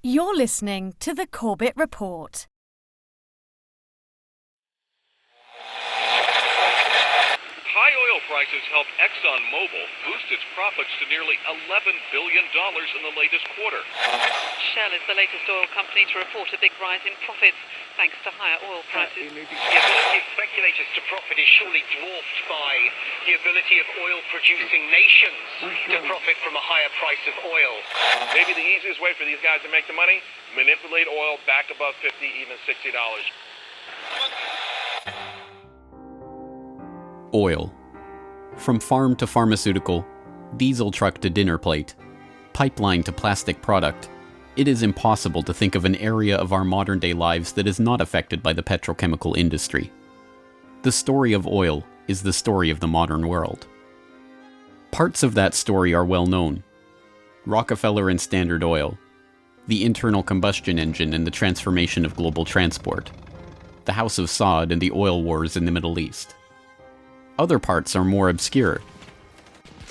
You're listening to the Corbett Report. High oil prices helped ExxonMobil boost its profits to nearly $11 billion in the latest quarter. Shell is the latest oil company to report a big rise in profits thanks to higher oil prices. The ability of speculators to profit is surely dwarfed by the ability of oil-producing nations to profit from a higher price of oil. Maybe the easiest way for these guys to make the money, manipulate oil back above $50, even $60. Oil. From farm to pharmaceutical, diesel truck to dinner plate, pipeline to plastic product, it is impossible to think of an area of our modern-day lives that is not affected by the petrochemical industry. The story of oil is the story of the modern world. Parts of that story are well known. Rockefeller and Standard Oil, the internal combustion engine and the transformation of global transport, the House of Saud and the oil wars in the Middle East. Other parts are more obscure.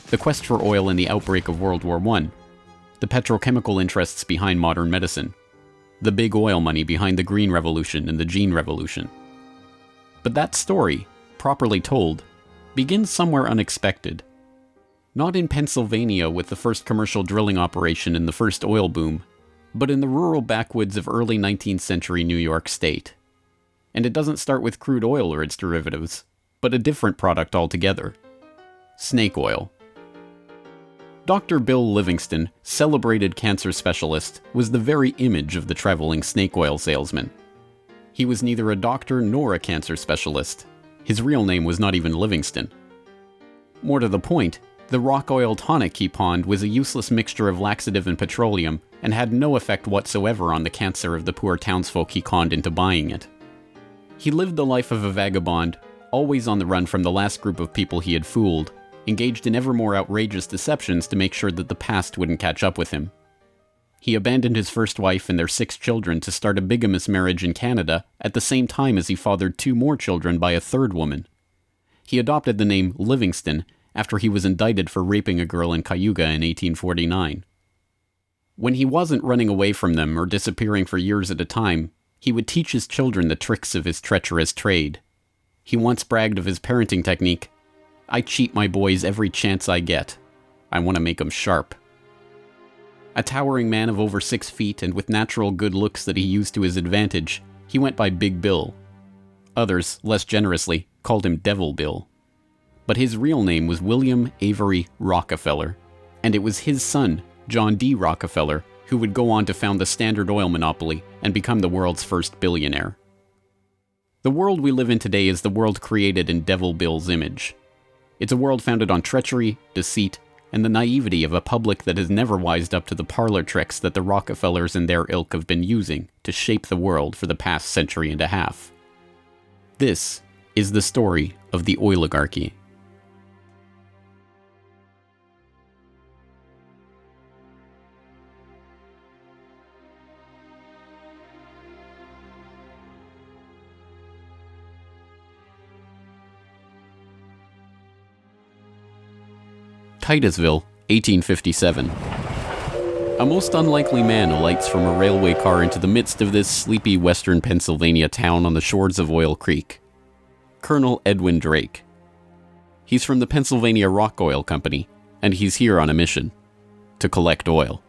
The quest for oil in the outbreak of World War I, the petrochemical interests behind modern medicine, the big oil money behind the Green Revolution and the Gene Revolution. But that story, properly told, begins somewhere unexpected. Not in Pennsylvania with the first commercial drilling operation in the first oil boom, but in the rural backwoods of early 19th century New York State. And it doesn't start with crude oil or its derivatives, but a different product altogether. Snake oil. Dr. Bill Livingston, celebrated cancer specialist, was the very image of the traveling snake oil salesman. He was neither a doctor nor a cancer specialist. His real name was not even Livingston. More to the point, the rock oil tonic he pawned was a useless mixture of laxative and petroleum, and had no effect whatsoever on the cancer of the poor townsfolk he conned into buying it. He lived the life of a vagabond, always on the run from the last group of people he had fooled, engaged in ever more outrageous deceptions to make sure that the past wouldn't catch up with him. He abandoned his first wife and their 6 children to start a bigamous marriage in Canada at the same time as he fathered 2 more children by a 3rd woman. He adopted the name Livingston after he was indicted for raping a girl in Cayuga in 1849. When he wasn't running away from them or disappearing for years at a time, he would teach his children the tricks of his treacherous trade. He once bragged of his parenting technique. "I cheat my boys every chance I get. I want to make 'em sharp." A towering man of over 6 feet and with natural good looks that he used to his advantage, he went by Big Bill. Others, less generously, called him Devil Bill. But his real name was William Avery Rockefeller, and it was his son, John D. Rockefeller, who would go on to found the Standard Oil monopoly and become the world's first billionaire. The world we live in today is the world created in Devil Bill's image. It's a world founded on treachery, deceit, and the naivety of a public that has never wised up to the parlor tricks that the Rockefellers and their ilk have been using to shape the world for the past century and a half. This is the story of the oligarchy. Titusville, 1857. A most unlikely man alights from a railway car into the midst of this sleepy western Pennsylvania town on the shores of Oil Creek. Colonel Edwin Drake. He's from the Pennsylvania Rock Oil Company, and he's here on a mission: to collect oil.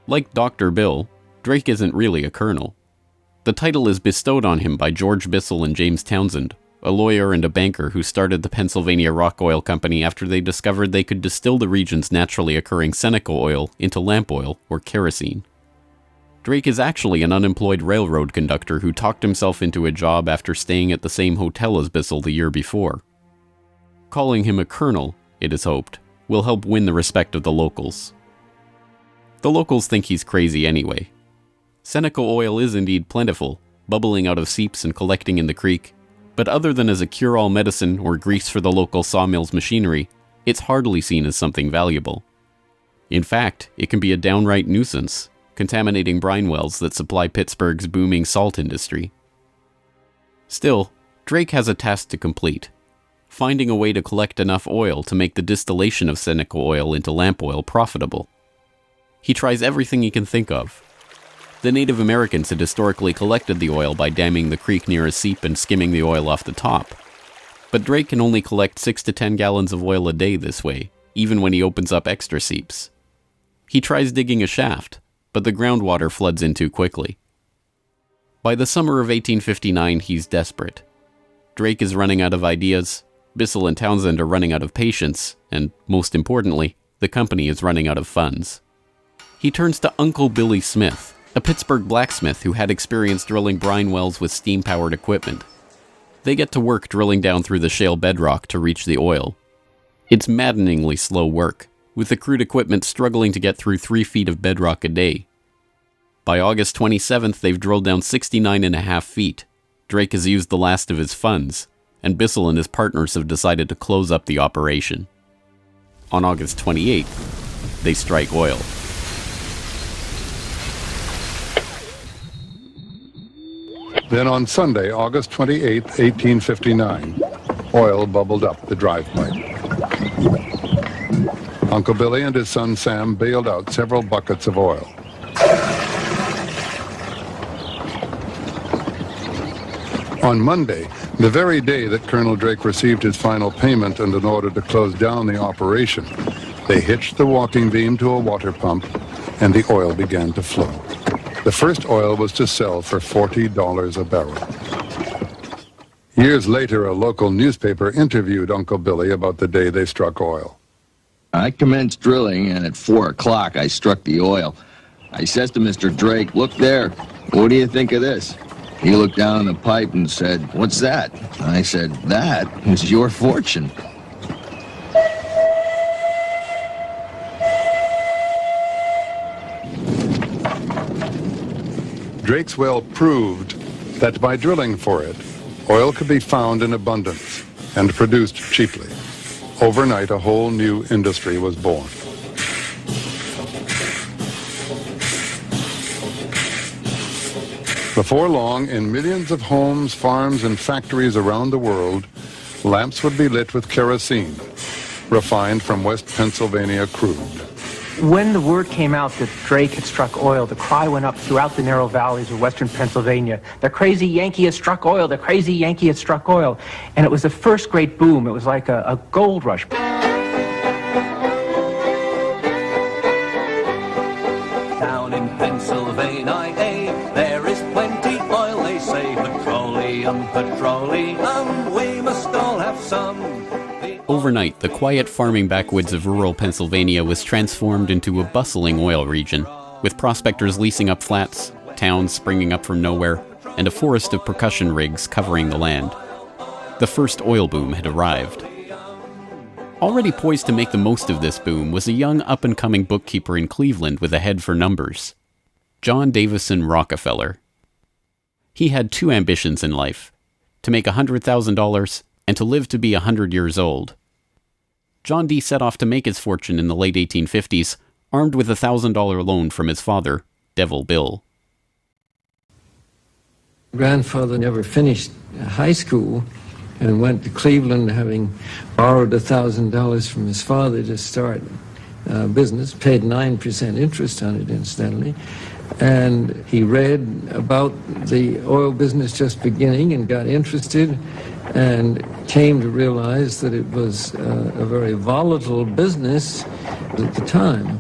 Like Dr. Bill, Drake isn't really a colonel. The title is bestowed on him by George Bissell and James Townsend, a lawyer and a banker who started the Pennsylvania Rock Oil Company after they discovered they could distill the region's naturally occurring Seneca oil into lamp oil or kerosene. Drake is actually an unemployed railroad conductor who talked himself into a job after staying at the same hotel as Bissell the year before. Calling him a colonel, it is hoped, will help win the respect of the locals. The locals think he's crazy anyway. Seneca oil is indeed plentiful, bubbling out of seeps and collecting in the creek, but other than as a cure-all medicine or grease for the local sawmill's machinery, it's hardly seen as something valuable. In fact, it can be a downright nuisance, contaminating brine wells that supply Pittsburgh's booming salt industry. Still, Drake has a task to complete: finding a way to collect enough oil to make the distillation of Seneca oil into lamp oil profitable. He tries everything he can think of. The Native Americans had historically collected the oil by damming the creek near a seep and skimming the oil off the top. But Drake can only collect 6 to 10 gallons of oil a day this way, even when he opens up extra seeps. He tries digging a shaft, but the groundwater floods in too quickly. By the summer of 1859, he's desperate. Drake is running out of ideas, Bissell and Townsend are running out of patience, and most importantly, the company is running out of funds. He turns to Uncle Billy Smith, a Pittsburgh blacksmith who had experience drilling brine wells with steam-powered equipment. They get to work drilling down through the shale bedrock to reach the oil. It's maddeningly slow work, with the crude equipment struggling to get through 3 feet of bedrock a day. By August 27th, they've drilled down 69.5 feet. Drake has used the last of his funds, and Bissell and his partners have decided to close up the operation. On August 28th, they strike oil. Then on Sunday, August 28, 1859, oil bubbled up the drive pipe. Uncle Billy and his son Sam bailed out several buckets of oil. On Monday, the very day that Colonel Drake received his final payment and an order to close down the operation, they hitched the walking beam to a water pump, and the oil began to flow. The first oil was to sell for $40 a barrel. Years later, a local newspaper interviewed Uncle Billy about the day they struck oil. I commenced drilling, and at 4 o'clock I struck the oil. I says to Mr. Drake, "Look there, what do you think of this?" He looked down the pipe and said, "What's that?" I said, "That is your fortune." Drake's well proved that by drilling for it, oil could be found in abundance and produced cheaply. Overnight, a whole new industry was born. Before long, in millions of homes, farms, and factories around the world, lamps would be lit with kerosene, refined from West Pennsylvania crude. When the word came out that Drake had struck oil, the cry went up throughout the narrow valleys of western Pennsylvania. The crazy Yankee has struck oil, the crazy Yankee has struck oil. And it was the first great boom. It was like a gold rush. Down in Pennsylvania, there is plenty oil, they say. Petroleum, petroleum, we must all have some. Overnight, the quiet farming backwoods of rural Pennsylvania was transformed into a bustling oil region, with prospectors leasing up flats, towns springing up from nowhere, and a forest of percussion rigs covering the land. The first oil boom had arrived. Already poised to make the most of this boom was a young up-and-coming bookkeeper in Cleveland with a head for numbers, John Davison Rockefeller. He had 2 ambitions in life: to make $100,000 and to live to be 100 years old. John D. set off to make his fortune in the late 1850s, armed with a $1,000 loan from his father, Devil Bill. Grandfather never finished high school and went to Cleveland, having borrowed $1,000 from his father to start business, paid 9% interest on it, incidentally. And he read about the oil business just beginning and got interested and came to realize that it was a very volatile business at the time.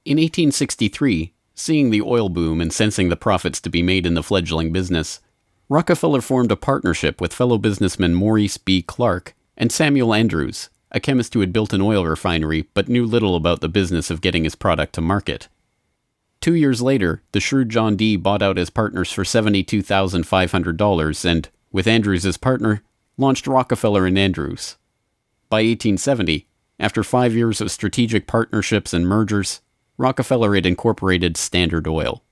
In 1863, seeing the oil boom and sensing the profits to be made in the fledgling business, Rockefeller formed a partnership with fellow businessmen Maurice B. Clark and Samuel Andrews, a chemist who had built an oil refinery but knew little about the business of getting his product to market. 2 years later, the shrewd John D. bought out his partners for $72,500 and, with Andrews as partner, launched Rockefeller and Andrews. By 1870, after 5 years of strategic partnerships and mergers, Rockefeller had incorporated Standard Oil.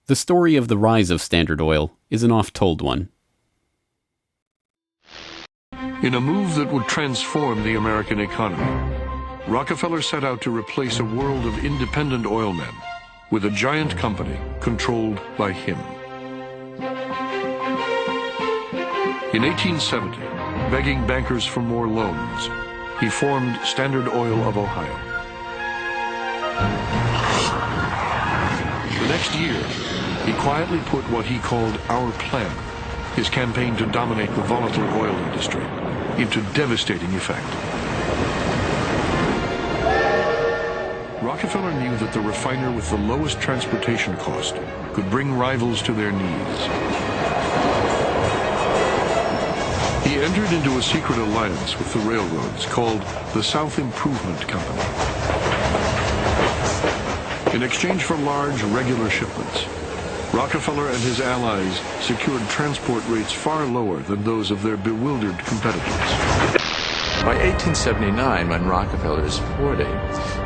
The story of the rise of Standard Oil is an oft-told one. In a move that would transform the American economy, Rockefeller set out to replace a world of independent oil men with a giant company controlled by him. In 1870, begging bankers for more loans, he formed Standard Oil of Ohio. next year, he quietly put what he called Our Plan, his campaign to dominate the volatile oil industry, into devastating effect. Rockefeller knew that the refiner with the lowest transportation cost could bring rivals to their knees. He entered into a secret alliance with the railroads called the South Improvement Company. In exchange for large, regular shipments, Rockefeller and his allies secured transport rates far lower than those of their bewildered competitors. By 1879, when Rockefeller is 40,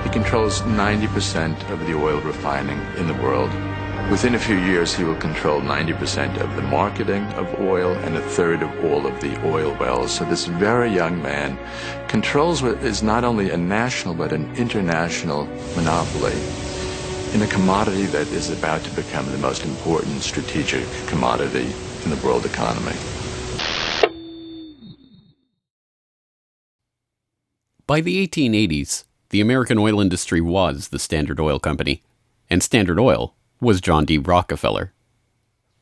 he controls 90% of the oil refining in the world. Within a few years, he will control 90% of the marketing of oil and a third of all of the oil wells. So this very young man controls what is not only a national but an international monopoly in a commodity that is about to become the most important strategic commodity in the world economy. By the 1880s, the American oil industry was the Standard Oil Company, and Standard Oil was John D. Rockefeller.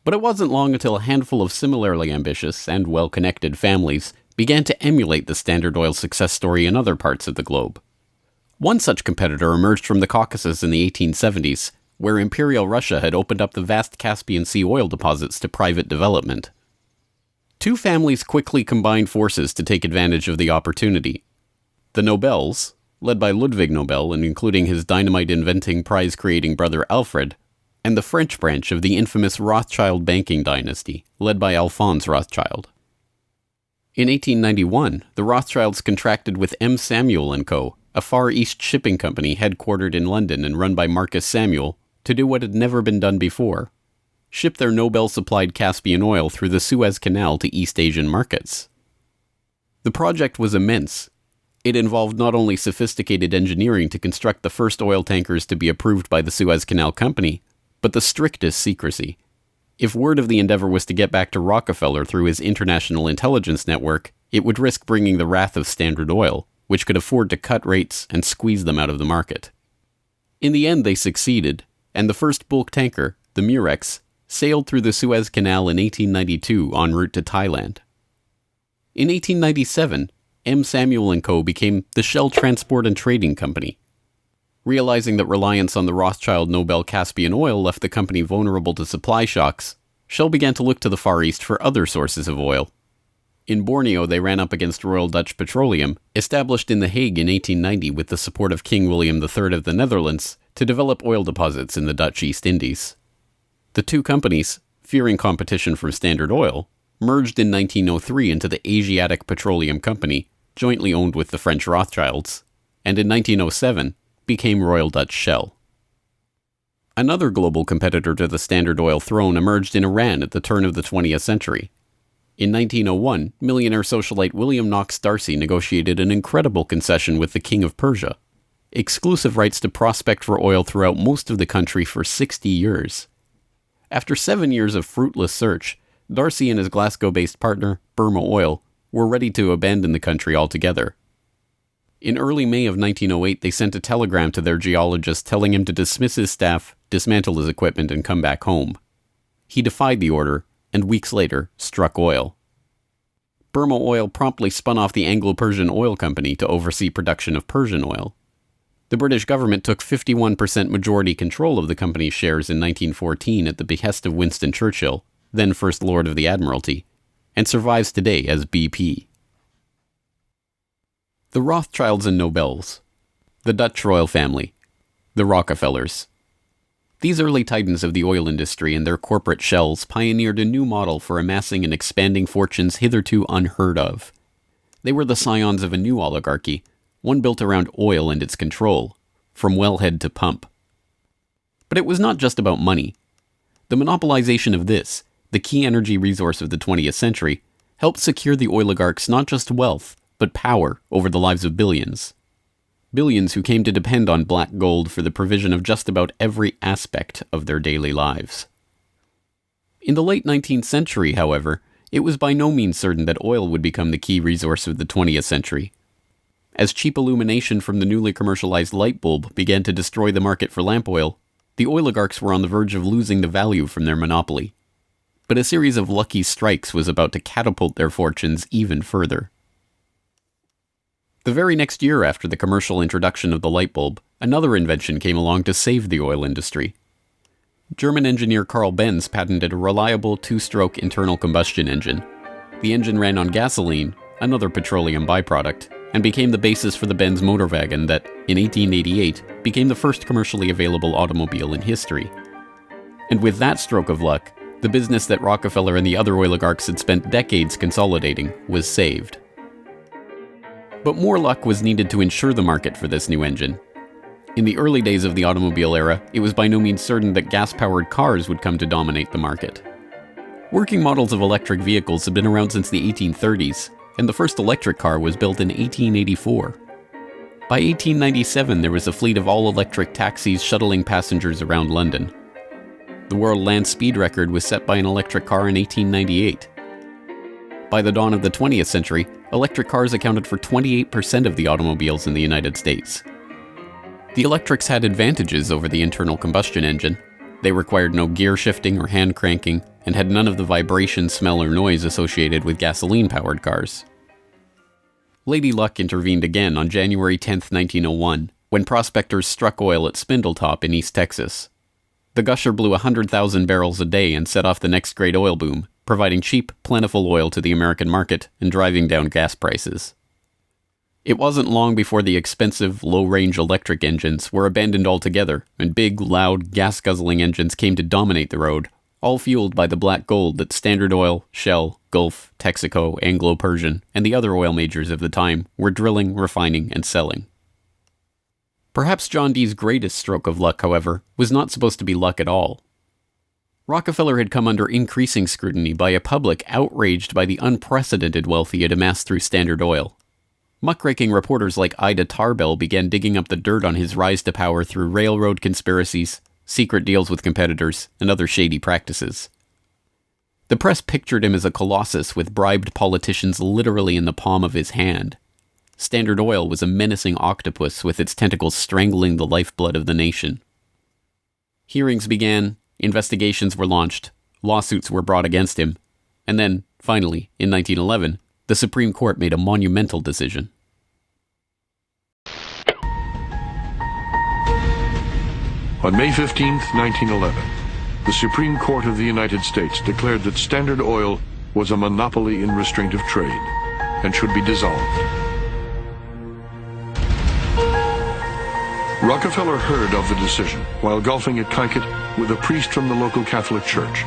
But it wasn't long until a handful of similarly ambitious and well-connected families began to emulate the Standard Oil success story in other parts of the globe. One such competitor emerged from the Caucasus in the 1870s, where Imperial Russia had opened up the vast Caspian Sea oil deposits to private development. Two families quickly combined forces to take advantage of the opportunity. The Nobels, led by Ludwig Nobel and including his dynamite-inventing, prize-creating brother Alfred, and the French branch of the infamous Rothschild banking dynasty, led by Alphonse Rothschild. In 1891, the Rothschilds contracted with M. Samuel & Co., a Far East shipping company headquartered in London and run by Marcus Samuel, to do what had never been done before: ship their Nobel-supplied Caspian oil through the Suez Canal to East Asian markets. The project was immense. It involved not only sophisticated engineering to construct the first oil tankers to be approved by the Suez Canal Company, but the strictest secrecy. If word of the endeavor was to get back to Rockefeller through his international intelligence network, it would risk bringing the wrath of Standard Oil, which could afford to cut rates and squeeze them out of the market. In the end, they succeeded, and the first bulk tanker, the Murex, sailed through the Suez Canal in 1892 en route to Thailand. In 1897, M. Samuel & Co. became the Shell Transport and Trading Company. Realizing that reliance on the Rothschild Nobel Caspian oil left the company vulnerable to supply shocks, Shell began to look to the Far East for other sources of oil. In Borneo, they ran up against Royal Dutch Petroleum, established in The Hague in 1890 with the support of King William III of the Netherlands, to develop oil deposits in the Dutch East Indies. The two companies, fearing competition from Standard Oil, merged in 1903 into the Asiatic Petroleum Company, jointly owned with the French Rothschilds, and in 1907 became Royal Dutch Shell. Another global competitor to the Standard Oil throne emerged in Iran at the turn of the 20th century. In 1901, millionaire socialite William Knox D'Arcy negotiated an incredible concession with the King of Persia: exclusive rights to prospect for oil throughout most of the country for 60 years. After 7 years of fruitless search, D'Arcy and his Glasgow-based partner, Burma Oil, were ready to abandon the country altogether. In early May of 1908, they sent a telegram to their geologist telling him to dismiss his staff, dismantle his equipment, and come back home. He defied the order, and weeks later, struck oil. Burma Oil promptly spun off the Anglo-Persian Oil Company to oversee production of Persian oil. The British government took 51% majority control of the company's shares in 1914 at the behest of Winston Churchill, then First Lord of the Admiralty, and survives today as BP. The Rothschilds and Nobels, the Dutch royal family, the Rockefellers. These early titans of the oil industry and their corporate shells pioneered a new model for amassing and expanding fortunes hitherto unheard of. They were the scions of a new oligarchy, one built around oil and its control, from wellhead to pump. But it was not just about money. The monopolization of this, the key energy resource of the 20th century, helped secure the oligarchs not just wealth, but power over the lives of billions. Billions who came to depend on black gold for the provision of just about every aspect of their daily lives. In the late 19th century, however, it was by no means certain that oil would become the key resource of the 20th century. As cheap illumination from the newly commercialized light bulb began to destroy the market for lamp oil, the oligarchs were on the verge of losing the value from their monopoly. But a series of lucky strikes was about to catapult their fortunes even further. The very next year after the commercial introduction of the light bulb, another invention came along to save the oil industry. German engineer Carl Benz patented a reliable two-stroke internal combustion engine. The engine ran on gasoline, another petroleum byproduct, and became the basis for the Benz motorwagen that, in 1888, became the first commercially available automobile in history. And with that stroke of luck, the business that Rockefeller and the other oligarchs had spent decades consolidating was saved. But more luck was needed to ensure the market for this new engine. In the early days of the automobile era, it was by no means certain that gas-powered cars would come to dominate the market. Working models of electric vehicles had been around since the 1830s, and the first electric car was built in 1884. By 1897, there was a fleet of all-electric taxis shuttling passengers around London. The world land speed record was set by an electric car in 1898. By the dawn of the 20th century, electric cars accounted for 28% of the automobiles in the United States. The electrics had advantages over the internal combustion engine. They required no gear shifting or hand cranking, and had none of the vibration, smell, or noise associated with gasoline-powered cars. Lady Luck intervened again on January 10, 1901, when prospectors struck oil at Spindletop in East Texas. The gusher blew 100,000 barrels a day and set off the next great oil boom, providing cheap, plentiful oil to the American market and driving down gas prices. It wasn't long before the expensive, low-range electric engines were abandoned altogether, and big, loud, gas-guzzling engines came to dominate the road, all fueled by the black gold that Standard Oil, Shell, Gulf, Texaco, Anglo-Persian, and the other oil majors of the time were drilling, refining, and selling. Perhaps John Dee's greatest stroke of luck, however, was not supposed to be luck at all. Rockefeller had come under increasing scrutiny by a public outraged by the unprecedented wealth he had amassed through Standard Oil. Muckraking reporters like Ida Tarbell began digging up the dirt on his rise to power through railroad conspiracies, secret deals with competitors, and other shady practices. The press pictured him as a colossus with bribed politicians literally in the palm of his hand. Standard Oil was a menacing octopus with its tentacles strangling the lifeblood of the nation. Hearings began, investigations were launched, lawsuits were brought against him, and then, finally, in 1911, the Supreme Court made a monumental decision. On May 15, 1911, the Supreme Court of the United States declared that Standard Oil was a monopoly in restraint of trade and should be dissolved. Rockefeller heard of the decision while golfing at Kykuit with a priest from the local Catholic Church,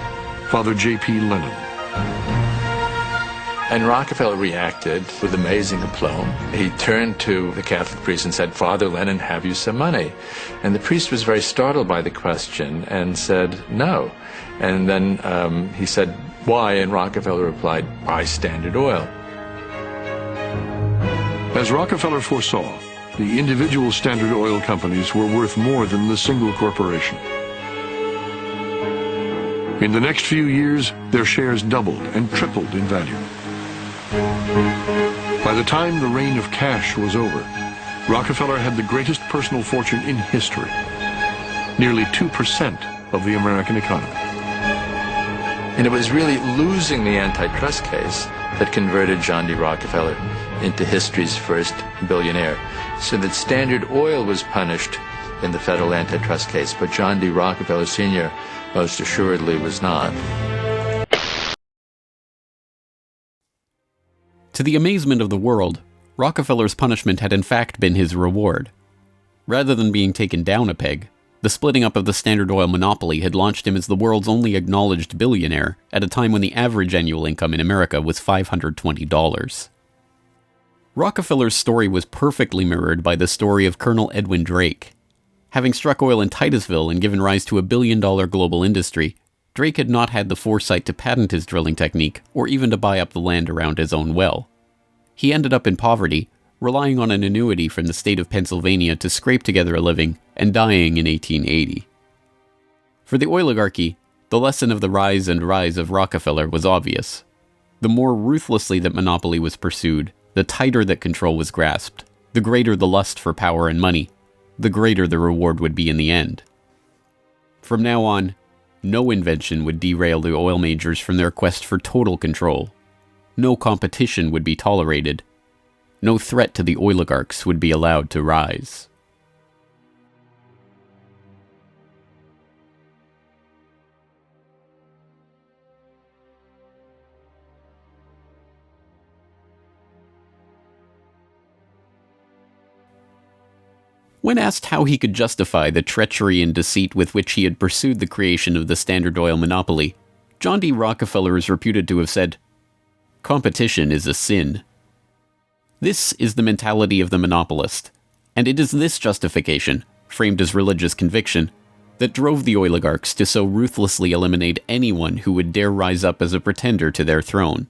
Father J.P. Lennon. And Rockefeller reacted with amazing aplomb. He turned to the Catholic priest and said, "Father Lennon, have you some money?" And the priest was very startled by the question and said, "No." And then he said, "Why?" And Rockefeller replied, "Buy Standard Oil." As Rockefeller foresaw, the individual Standard Oil companies were worth more than the single corporation. In the next few years, their shares doubled and tripled in value. By the time the reign of cash was over, Rockefeller had the greatest personal fortune in history, nearly 2% of the American economy. And it was really losing the antitrust case that converted John D. Rockefeller into history's first billionaire. So that Standard Oil was punished in the federal antitrust case, but John D. Rockefeller Sr. most assuredly was not. To the amazement of the world, Rockefeller's punishment had in fact been his reward. Rather than being taken down a peg, the splitting up of the Standard Oil monopoly had launched him as the world's only acknowledged billionaire at a time when the average annual income in America was $520. Rockefeller's story was perfectly mirrored by the story of Colonel Edwin Drake. Having struck oil in Titusville and given rise to a billion-dollar global industry, Drake had not had the foresight to patent his drilling technique or even to buy up the land around his own well. He ended up in poverty, relying on an annuity from the state of Pennsylvania to scrape together a living, and dying in 1880. For the oligarchy, the lesson of the rise of Rockefeller was obvious. The more ruthlessly that monopoly was pursued, the tighter that control was grasped, the greater the lust for power and money, the greater the reward would be in the end. From now on, no invention would derail the oil majors from their quest for total control. No competition would be tolerated. No threat to the oligarchs would be allowed to rise. When asked how he could justify the treachery and deceit with which he had pursued the creation of the Standard Oil monopoly, John D. Rockefeller is reputed to have said, "Competition is a sin." This is the mentality of the monopolist, and it is this justification, framed as religious conviction, that drove the oligarchs to so ruthlessly eliminate anyone who would dare rise up as a pretender to their throne.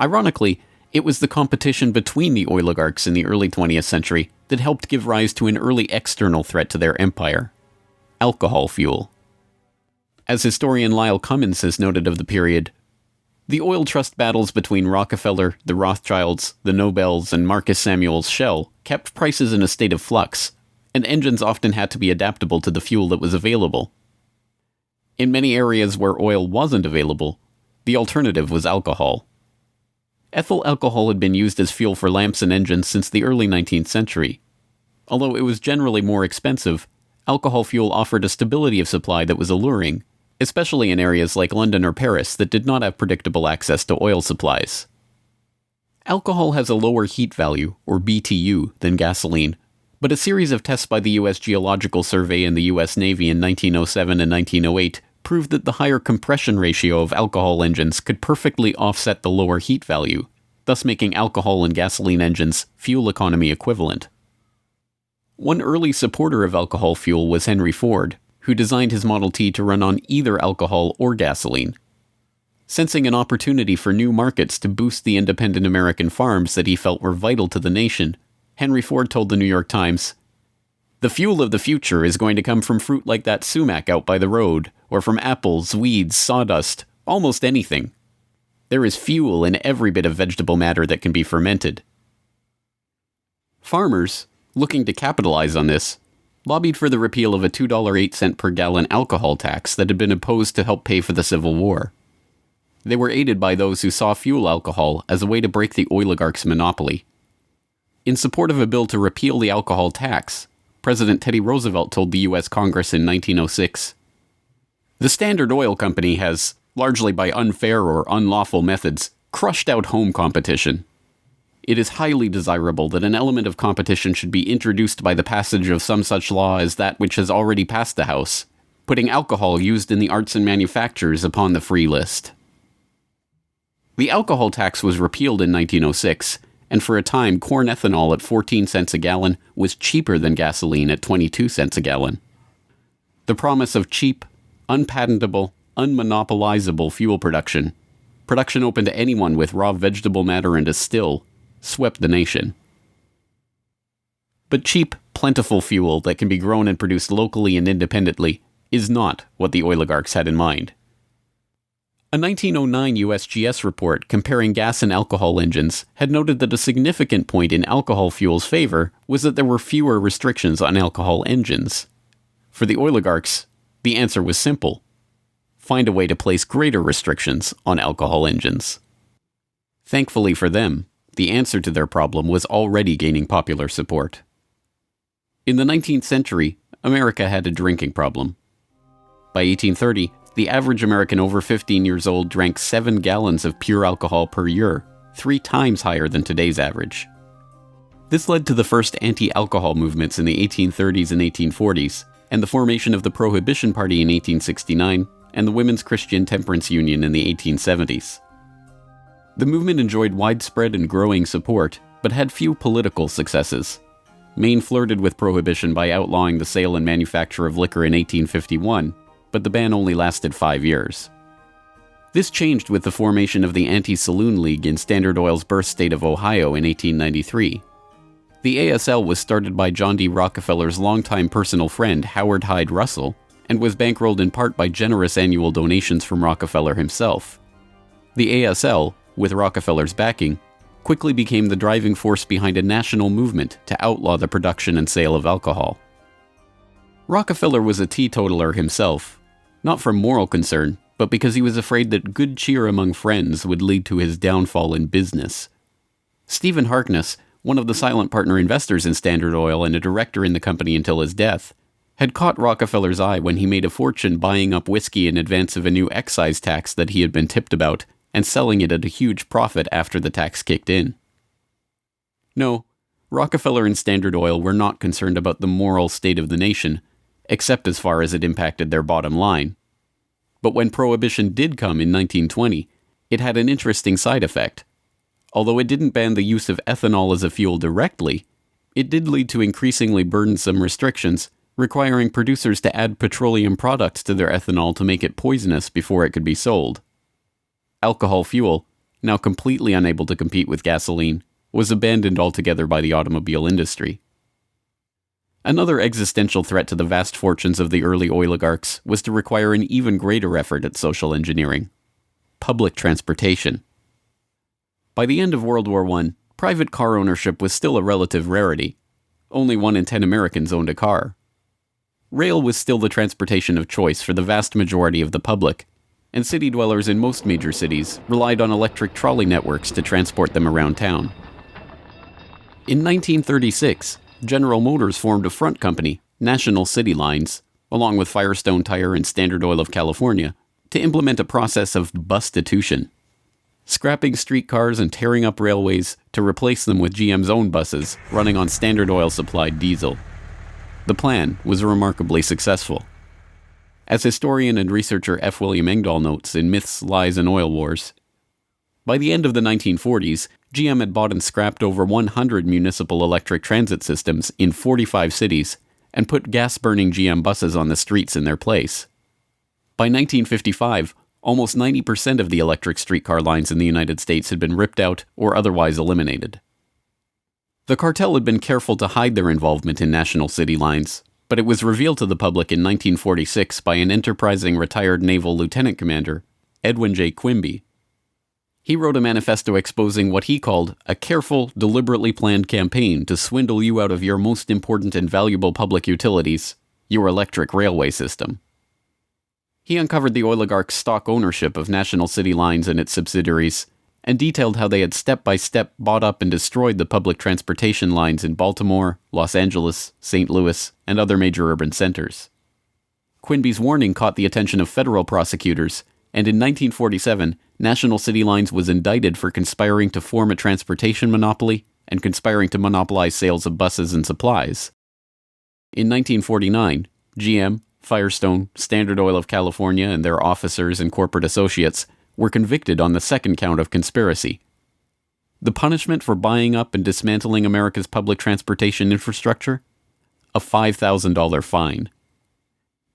Ironically, it was the competition between the oligarchs in the early 20th century that helped give rise to an early external threat to their empire: alcohol fuel. As historian Lyle Cummins has noted of the period, the oil trust battles between Rockefeller, the Rothschilds, the Nobels, and Marcus Samuel's Shell kept prices in a state of flux, and engines often had to be adaptable to the fuel that was available. In many areas where oil wasn't available, the alternative was alcohol. Ethyl alcohol had been used as fuel for lamps and engines since the early 19th century. Although it was generally more expensive, alcohol fuel offered a stability of supply that was alluring, especially in areas like London or Paris that did not have predictable access to oil supplies. Alcohol has a lower heat value, or BTU, than gasoline, but a series of tests by the U.S. Geological Survey and the U.S. Navy in 1907 and 1908 proved that the higher compression ratio of alcohol engines could perfectly offset the lower heat value, thus making alcohol and gasoline engines fuel economy equivalent. One early supporter of alcohol fuel was Henry Ford, who designed his Model T to run on either alcohol or gasoline. Sensing an opportunity for new markets to boost the independent American farms that he felt were vital to the nation, Henry Ford told the New York Times, "The fuel of the future is going to come from fruit like that sumac out by the road, or from apples, weeds, sawdust, almost anything. There is fuel in every bit of vegetable matter that can be fermented." Farmers, looking to capitalize on this, lobbied for the repeal of a $2.08 per gallon alcohol tax that had been imposed to help pay for the Civil War. They were aided by those who saw fuel alcohol as a way to break the oligarchs' monopoly. In support of a bill to repeal the alcohol tax, President Teddy Roosevelt told the U.S. Congress in 1906, "The Standard Oil Company has, largely by unfair or unlawful methods, crushed out home competition. It is highly desirable that an element of competition should be introduced by the passage of some such law as that which has already passed the House, putting alcohol used in the arts and manufactures upon the free list." The alcohol tax was repealed in 1906, and for a time corn ethanol at 14 cents a gallon was cheaper than gasoline at 22 cents a gallon. The promise of cheap, unpatentable, unmonopolizable fuel production open to anyone with raw vegetable matter and a still, swept the nation. But cheap, plentiful fuel that can be grown and produced locally and independently is not what the oligarchs had in mind. A 1909 USGS report comparing gas and alcohol engines had noted that a significant point in alcohol fuel's favor was that there were fewer restrictions on alcohol engines. For the oligarchs, the answer was simple: find a way to place greater restrictions on alcohol engines. Thankfully for them, the answer to their problem was already gaining popular support. In the 19th century, America had a drinking problem. By 1830, the average American over 15 years old drank 7 gallons of pure alcohol per year, 3 times higher than today's average. This led to the first anti-alcohol movements in the 1830s and 1840s, and the formation of the Prohibition Party in 1869, and the Women's Christian Temperance Union in the 1870s. The movement enjoyed widespread and growing support, but had few political successes. Maine flirted with prohibition by outlawing the sale and manufacture of liquor in 1851, but the ban only lasted 5 years. This changed with the formation of the Anti-Saloon League in Standard Oil's birth state of Ohio in 1893. The ASL was started by John D. Rockefeller's longtime personal friend Howard Hyde Russell, and was bankrolled in part by generous annual donations from Rockefeller himself. The ASL, with Rockefeller's backing, quickly became the driving force behind a national movement to outlaw the production and sale of alcohol. Rockefeller was a teetotaler himself, not from moral concern, but because he was afraid that good cheer among friends would lead to his downfall in business. Stephen Harkness, one of the silent partner investors in Standard Oil and a director in the company until his death, had caught Rockefeller's eye when he made a fortune buying up whiskey in advance of a new excise tax that he had been tipped about and selling it at a huge profit after the tax kicked in. No, Rockefeller and Standard Oil were not concerned about the moral state of the nation, except as far as it impacted their bottom line. But when Prohibition did come in 1920, it had an interesting side effect. Although it didn't ban the use of ethanol as a fuel directly, it did lead to increasingly burdensome restrictions, requiring producers to add petroleum products to their ethanol to make it poisonous before it could be sold. Alcohol fuel, now completely unable to compete with gasoline, was abandoned altogether by the automobile industry. Another existential threat to the vast fortunes of the early oligarchs was to require an even greater effort at social engineering: public transportation. By the end of World War I, private car ownership was still a relative rarity. Only 1 in 10 Americans owned a car. Rail was still the transportation of choice for the vast majority of the public, and city dwellers in most major cities relied on electric trolley networks to transport them around town. In 1936, General Motors formed a front company, National City Lines, along with Firestone Tire and Standard Oil of California, to implement a process of bustitution, scrapping streetcars and tearing up railways to replace them with GM's own buses running on Standard Oil-supplied diesel. The plan was remarkably successful. As historian and researcher F. William Engdahl notes in Myths, Lies, and Oil Wars, by the end of the 1940s, GM had bought and scrapped over 100 municipal electric transit systems in 45 cities and put gas-burning GM buses on the streets in their place. By 1955, almost 90% of the electric streetcar lines in the United States had been ripped out or otherwise eliminated. The cartel had been careful to hide their involvement in National City Lines, but it was revealed to the public in 1946 by an enterprising retired naval lieutenant commander, Edwin J. Quimby. He wrote a manifesto exposing what he called a careful, deliberately planned campaign to swindle you out of your most important and valuable public utilities, your electric railway system. He uncovered the oligarchs' stock ownership of National City Lines and its subsidiaries, and detailed how they had step-by-step bought up and destroyed the public transportation lines in Baltimore, Los Angeles, St. Louis, and other major urban centers. Quimby's warning caught the attention of federal prosecutors, and in 1947, National City Lines was indicted for conspiring to form a transportation monopoly and conspiring to monopolize sales of buses and supplies. In 1949, GM, Firestone, Standard Oil of California, and their officers and corporate associates were convicted on the second count of conspiracy. The punishment for buying up and dismantling America's public transportation infrastructure? A $5,000 fine.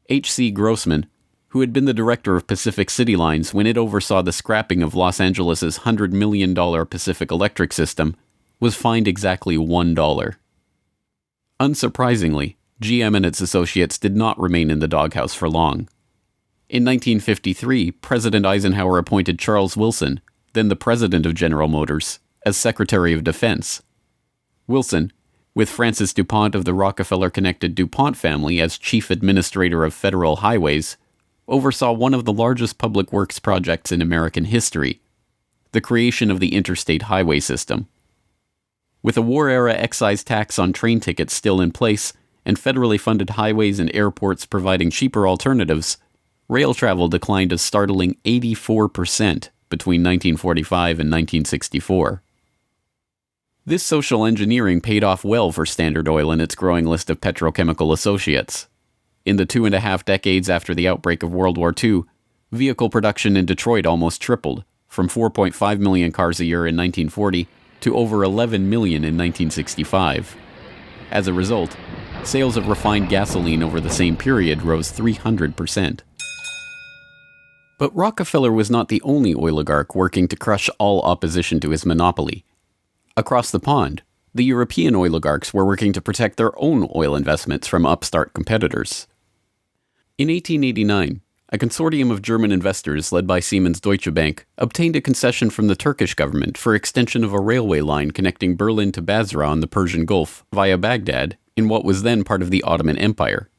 H.C. Grossman, who had been the director of Pacific City Lines when it oversaw the scrapping of Los Angeles' $100 million Pacific Electric system, was fined exactly $1. Unsurprisingly, GM and its associates did not remain in the doghouse for long. In 1953, President Eisenhower appointed Charles Wilson, then the president of General Motors, as Secretary of Defense. Wilson, with Francis DuPont of the Rockefeller-connected DuPont family as chief administrator of federal highways, oversaw one of the largest public works projects in American history, the creation of the interstate highway system. With a war-era excise tax on train tickets still in place, and federally funded highways and airports providing cheaper alternatives, rail travel declined a startling 84% between 1945 and 1964. This social engineering paid off well for Standard Oil and its growing list of petrochemical associates. In the 2.5 decades after the outbreak of World War II, vehicle production in Detroit almost tripled, from 4.5 million cars a year in 1940 to over 11 million in 1965. As a result, sales of refined gasoline over the same period rose 300%. But Rockefeller was not the only oligarch working to crush all opposition to his monopoly. Across the pond, the European oligarchs were working to protect their own oil investments from upstart competitors. In 1889, a consortium of German investors led by Siemens Deutsche Bank obtained a concession from the Turkish government for extension of a railway line connecting Berlin to Basra on the Persian Gulf via Baghdad in what was then part of the Ottoman Empire.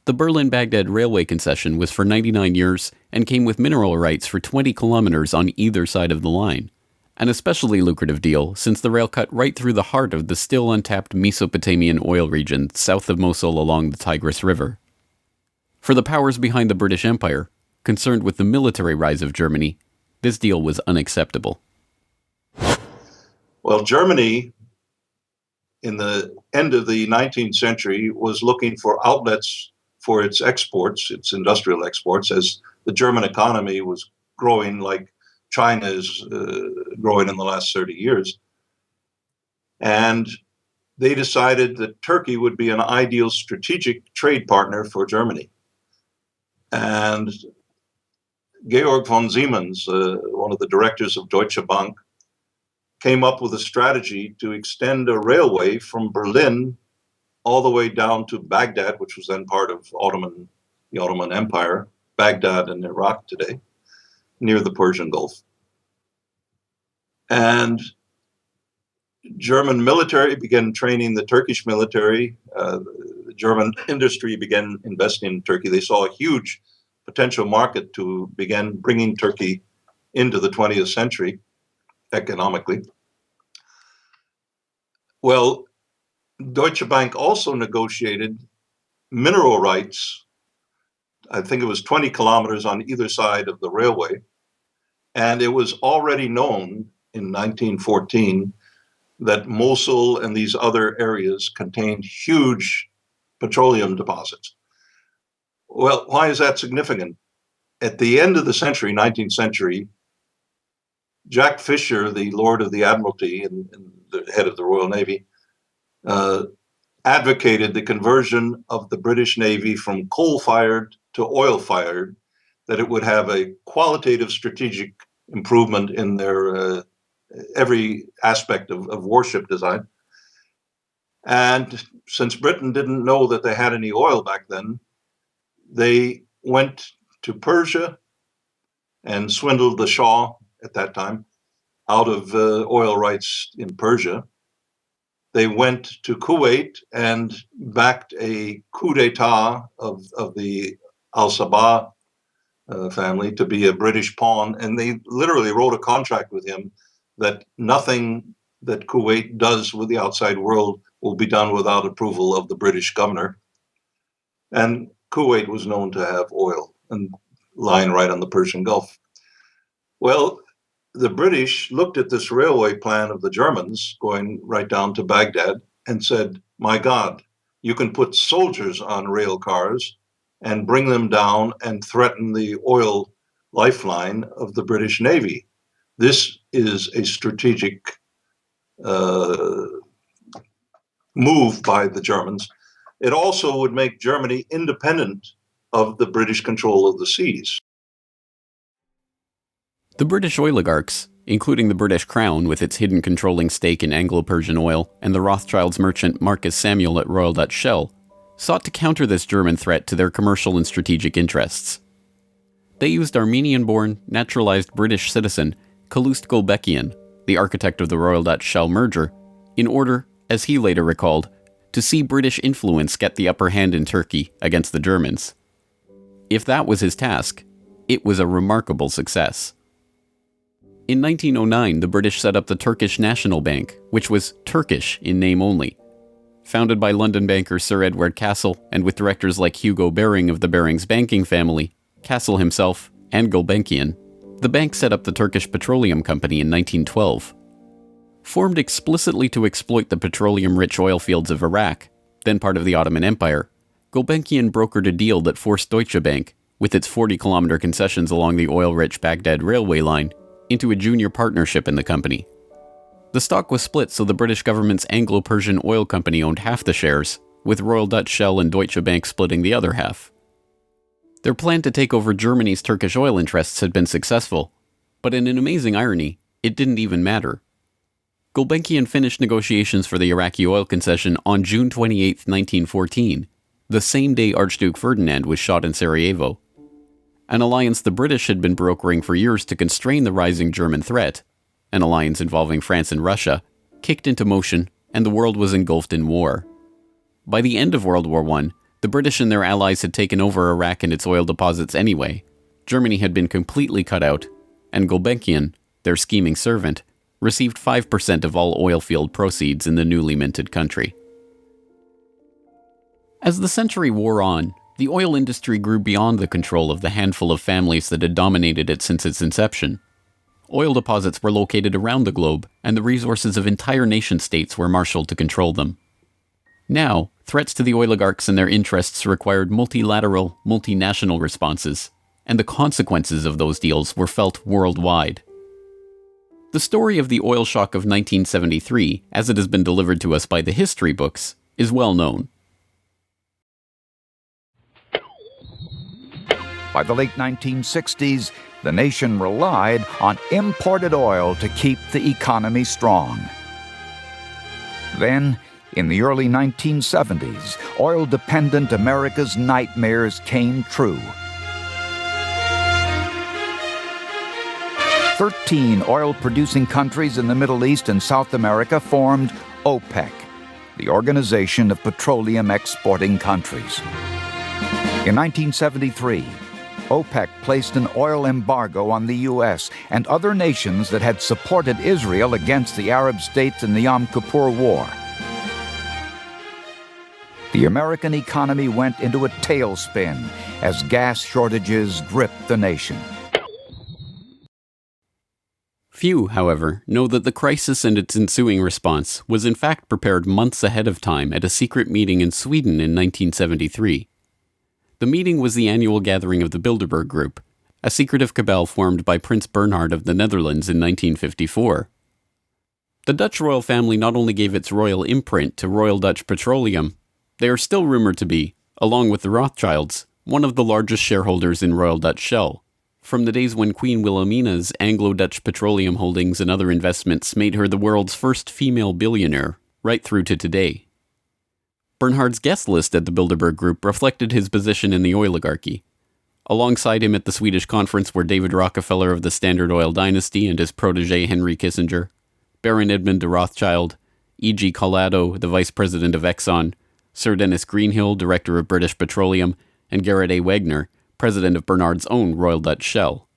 The Berlin-Baghdad railway concession was for 99 years and came with mineral rights for 20 kilometers on either side of the line. An especially lucrative deal since the rail cut right through the heart of the still untapped Mesopotamian oil region south of Mosul along the Tigris River. For the powers behind the British Empire, concerned with the military rise of Germany, this deal was unacceptable. Well, Germany, in the end of the 19th century, was looking for outlets for its exports, its industrial exports, as the German economy was growing like China is growing in the last 30 years. And they decided that Turkey would be an ideal strategic trade partner for Germany. And Georg von Siemens, one of the directors of Deutsche Bank, came up with a strategy to extend a railway from Berlin all the way down to Baghdad, which was then part of the Ottoman Empire, Baghdad in Iraq today, near the Persian Gulf. And German military began training the Turkish military. The German industry began investing in Turkey. They saw a huge potential market to begin bringing Turkey into the 20th century economically. Well, Deutsche Bank also negotiated mineral rights. I think it was 20 kilometers on either side of the railway. And it was already known in 1914 that Mosul and these other areas contained huge petroleum deposits. Well, why is that significant? At the end of the century, 19th century, Jack Fisher, the Lord of the Admiralty and the head of the Royal Navy, advocated the conversion of the British Navy from coal-fired to oil-fired, that it would have a qualitative strategic improvement in their every aspect of warship design. And since Britain didn't know that they had any oil back then, they went to Persia and swindled the Shah at that time out of oil rights in Persia. They went to Kuwait and backed a coup d'etat of the Al-Sabah family to be a British pawn. And they literally wrote a contract with him that nothing that Kuwait does with the outside world will be done without approval of the British governor. And Kuwait was known to have oil and lying right on the Persian Gulf. Well, the British looked at this railway plan of the Germans going right down to Baghdad and said, my God, you can put soldiers on rail cars and bring them down and threaten the oil lifeline of the British Navy. This is a strategic move by the Germans. It also would make Germany independent of the British control of the seas. The British oligarchs, including the British Crown with its hidden controlling stake in Anglo-Persian oil and the Rothschilds merchant Marcus Samuel at Royal Dutch Shell, sought to counter this German threat to their commercial and strategic interests. They used Armenian-born, naturalized British citizen Calouste Gulbenkian, the architect of the Royal Dutch Shell merger, in order, as he later recalled, to see British influence get the upper hand in Turkey against the Germans. If that was his task, it was a remarkable success. In 1909, the British set up the Turkish National Bank, which was Turkish in name only. Founded by London banker Sir Edward Castle and with directors like Hugo Baring of the Barings banking family, Castle himself, and Gulbenkian, the bank set up the Turkish Petroleum Company in 1912. Formed explicitly to exploit the petroleum-rich oil fields of Iraq, then part of the Ottoman Empire, Gulbenkian brokered a deal that forced Deutsche Bank, with its 40-kilometer concessions along the oil-rich Baghdad railway line, into a junior partnership in the company. The stock was split so the British government's Anglo-Persian Oil Company owned half the shares, with Royal Dutch Shell and Deutsche Bank splitting the other half. Their plan to take over Germany's Turkish oil interests had been successful, but in an amazing irony, it didn't even matter. Gulbenkian finished negotiations for the Iraqi oil concession on June 28, 1914, the same day Archduke Ferdinand was shot in Sarajevo. An alliance the British had been brokering for years to constrain the rising German threat, an alliance involving France and Russia, kicked into motion, and the world was engulfed in war. By the end of World War I, The British and their allies had taken over Iraq and its oil deposits anyway. Germany had been completely cut out, and Gulbenkian, their scheming servant, received 5% of all oil field proceeds in the newly minted country. As the century wore on, the oil industry grew beyond the control of the handful of families that had dominated it since its inception. Oil deposits were located around the globe, and the resources of entire nation-states were marshaled to control them. Now, threats to the oligarchs and their interests required multilateral, multinational responses, and the consequences of those deals were felt worldwide. The story of the oil shock of 1973, as it has been delivered to us by the history books, is well known. By the late 1960s, the nation relied on imported oil to keep the economy strong. Then, in the early 1970s, oil-dependent America's nightmares came true. 13 oil-producing countries in the Middle East and South America formed OPEC, the Organization of Petroleum Exporting Countries. In 1973, OPEC placed an oil embargo on the U.S. and other nations that had supported Israel against the Arab states in the Yom Kippur War. The American economy went into a tailspin as gas shortages gripped the nation. Few, however, know that the crisis and its ensuing response was in fact prepared months ahead of time at a secret meeting in Sweden in 1973. The meeting was the annual gathering of the Bilderberg Group, a secretive cabal formed by Prince Bernhard of the Netherlands in 1954. The Dutch royal family not only gave its royal imprint to Royal Dutch Petroleum, they are still rumored to be, along with the Rothschilds, one of the largest shareholders in Royal Dutch Shell, from the days when Queen Wilhelmina's Anglo-Dutch petroleum holdings and other investments made her the world's first female billionaire, right through to today. Bernhard's guest list at the Bilderberg Group reflected his position in the oligarchy. Alongside him at the Swedish conference were David Rockefeller of the Standard Oil dynasty and his protege Henry Kissinger, Baron Edmund de Rothschild, E.G. Collado, the vice president of Exxon, Sir Dennis Greenhill, director of British Petroleum, and Gerrit A. Wegner, president of Bernhard's own Royal Dutch Shell.